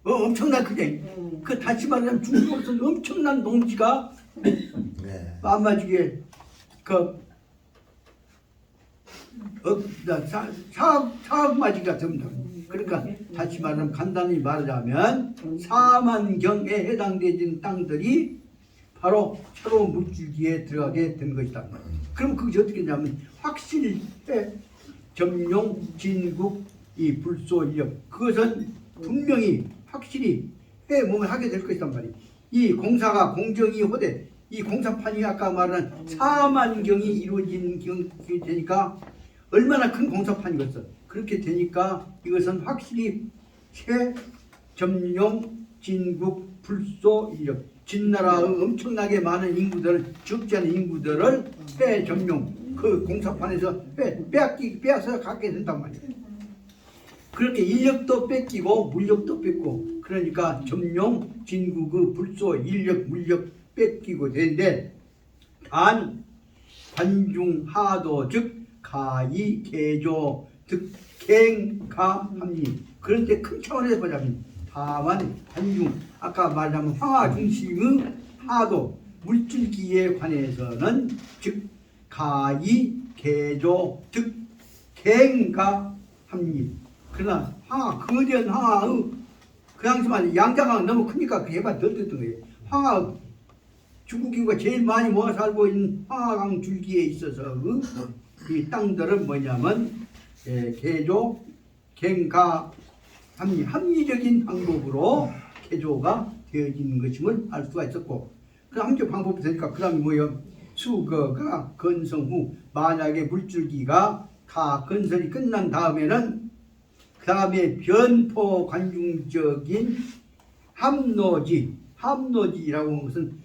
엄청난 크게. 그 다시 말하면 중국에서는 엄청난 농지가 만마지기에 사억 마지기가 됩니다. 그러니까 다시 말하면 간단히 말하자면 4만 경에 해당되는 땅들이 바로 새로운 물줄기에 들어가게 된 것이다. 그럼 그것이 어떻게 되냐면 확실히 점용, 진국, 이 불소, 인력 그것은 분명히 확실히 몸을 하게 될 것이란 말이에요. 이 공사가 공정이 호대 이 공사판이 아까 말한 4만 경이 이루어진 경이 되니까 얼마나 큰 공사판이겠어. 그렇게 되니까 이것은 확실히 점용, 진국, 불소, 인력 진나라의 엄청나게 많은 인구들, 적지 않은 인구들을 점용, 그 공사판에서 빼앗아 갖게 된단 말이에요. 그렇게 인력도 뺏기고 물력도 뺏고 그러니까 점용, 진국의 불소, 인력, 물력 뺏기고 되는데 단 관중하도 즉 가이, 개조, 득갱가합리 그런데 큰 차원에서 보자면 다만 관중 아까 말하면 황하 중심의 하도 물줄기에 관해서는 즉 가이, 개조, 득갱가 합리 그러나 황하 거대한 황하의 그 당시만 양자강 너무 크니까 그 해가 덜 됐던 거예요. 황하 중국 인구가 제일 많이 모아 살고 있는 황하강 줄기에 있어서 이 땅들은 뭐냐면 개조, 갱가 합리적인 방법으로 개조가 되어지는 것임을 알 수가 있었고 그 합리적 방법이 되니까 그 다음에 뭐예요? 수거가 건성 후 만약에 물줄기가 다 건설이 끝난 다음에는 그 다음에 변포 관중적인 함노지라고 하는 것은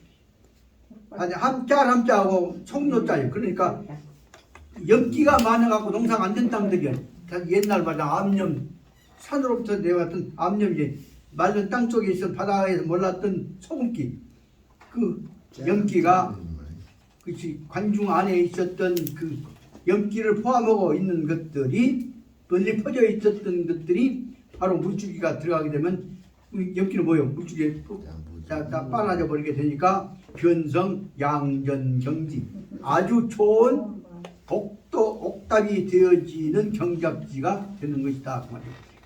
아니 함자하고 송노자예요. 그러니까 염기가 많아갖고 농사가 안 된 땅들이야. 옛날마다 암염 산으로부터 내려왔던 암염이 마른 땅 속에 있어 바다에서 몰랐던 소금기 그 염기가 그치 관중 안에 있었던 그 염기를 포함하고 있는 것들이 널리 퍼져 있었던 것들이 바로 물줄기가 들어가게 되면 염기는 뭐예요? 물줄기에 다 빨아져 버리게 되니까 변성, 양전, 경지 아주 좋은 독도 옥답이 되어지는 경작지가 되는 것이다.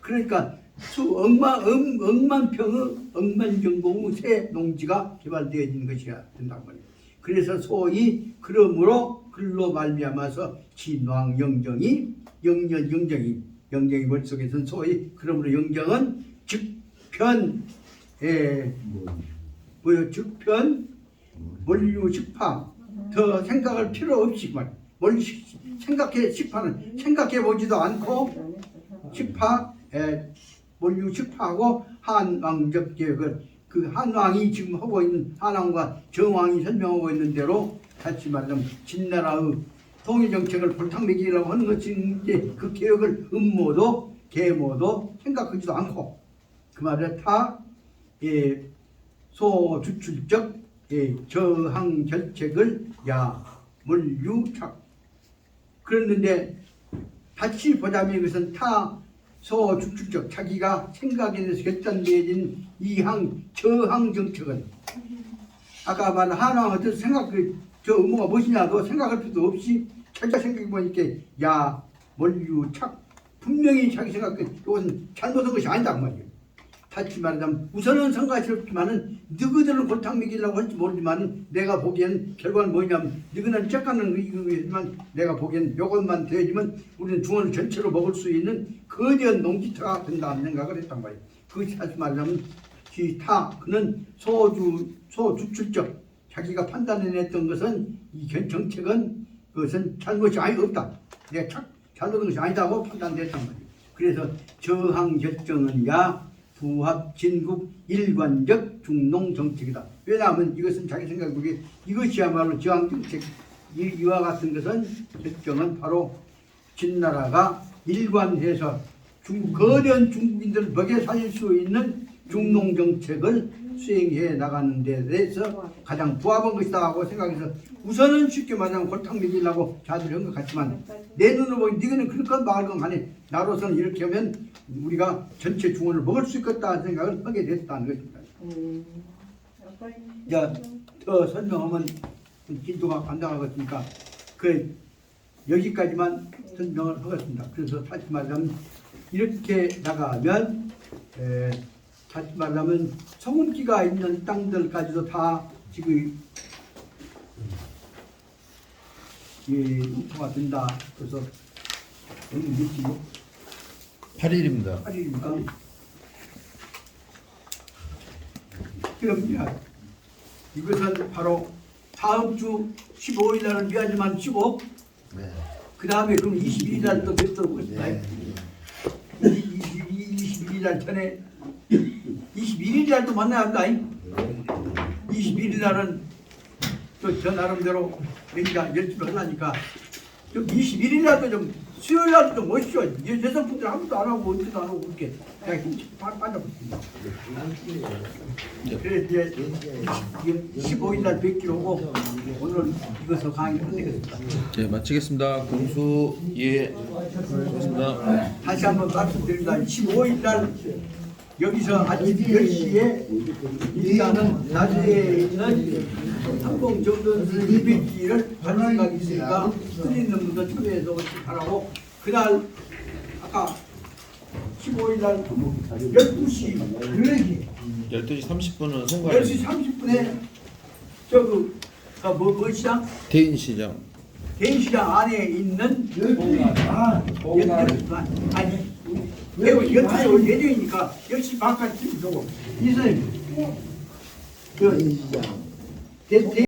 그러니까 억만 평의 억만경공의 새 농지가 개발되어지는 것이야 된다고 말이에요. 그래서 소위 그러므로 글로 말미암아서 진왕 영정이 영정이 머릿속에서는 소위 그러므로 영정은 즉편 뭐요 즉편 원류식파 더 생각할 필요 없이 말 생각해 식파는 생각해 보지도 않고 식파 원류 식파하고 한왕적 계획을 그 한왕이 지금 하고 있는 한왕과 정왕이 설명하고 있는 대로 다시 말하자면 진나라의 통일 정책을 볼탕매기라고 하는 것이 이제 그 계획을 음모도 계모도 생각하지도 않고 그 말에 타 소주출적 저항 결책을 야물유착 그랬는데 다시 보자면 이것은 타 소주출적 자기가 생각에 대해서 결단되어진 이항 저항 정책은 아까 말한 한왕 어떤 생각 저 음모가 무엇이냐도 생각할 필요도 없이 자기가 생각해 보니까 야물유착 분명히 자기 생각 이것은 잘못한 것이 아니다 그 말이에요. 다시 말하자면 우선은 성가스럽지만은 너희들은 골탕 먹이려고 할지 모르지만 내가 보기엔 결과는 뭐냐면 너희는 짝가는 의지만 내가 보기엔 요것만 되어지면 우리는 중원을 전체로 먹을 수 있는 거대한 농지터가 된다는 생각을 했단 말이에요. 그것이 다시 말하자면 그는 소주출적 자기가 판단해냈던 것은 이 정책은 그것은 잘못이 아예 없다. 내가 잘못한 것이 아니다고 판단됐단 말이에요. 그래서 저항 결정은 부합 진국 일관적 중농 정책이다. 왜냐하면 이것은 자기 생각에 이것이야말로 저항 정책 이와 같은 것은 결정은 바로 진나라가 일관해서 거대한 중국인들을 먹여 살릴 수 있는 중농 정책을 수행해 나가는 데 대해서 가장 부합한 것이다 하고 생각해서 우선은 쉽게 말하면 골탕 먹이려고 자들 한 것 같지만 내 눈으로 보니 너희는 그럴 건 말할 건 아니 나로서는 이렇게 하면 우리가 전체 중원을 먹을 수 있겠다 생각을 하게 됐다는 것입니다. 자, 더 설명하면 진도가 안 나가겠으니까 여기까지만 설명을 하겠습니다. 그래서 다시 말하면 이렇게 나가면 다시 말하면 소금기가 있는 땅들까지도 다 지금 흉터가 된다. 그래서 오늘 며칠이요? 8일입니다. 8일입니까? 그럼 이것은 바로 다음 주 15일 날은 미안하지만 15. 네. 그 다음에 그럼 21일 날 또 뵙도록 하겠습니다. 21일 날 전에 21일 날도 만나야 한다. 21일 날은 또 저 나름대로 우리가 열심히 하려니까 좀 21일 날도 좀 수요일 날도 좀 오십시오. 여성분들 아무도 안 하고 어디도 안 하고 그렇게 그냥 힘이 빠져버립니다. 그래서 이제 15일 날 뵙기로 하고 오늘 이것을 강의를 끝내겠습니다. 네, 마치겠습니다. 공수 고맙습니다. 다시 한번 말씀드립니다. 15일 날 여기서 아침 10시에 일단은 나주에 있는 한봉정돈 선생님 200기를 받을 생각이 있으니까 틀린 분도 참여해서 오시기 바라고 그날 아까 15일 날 12시 12시 30분은 10시 30분에 뭐 시장? 대인시장. 대인시장 안에 있는 공간 아니 매우 12시에 올 예정이니까 10시 반까지 좀 주고 이 선생님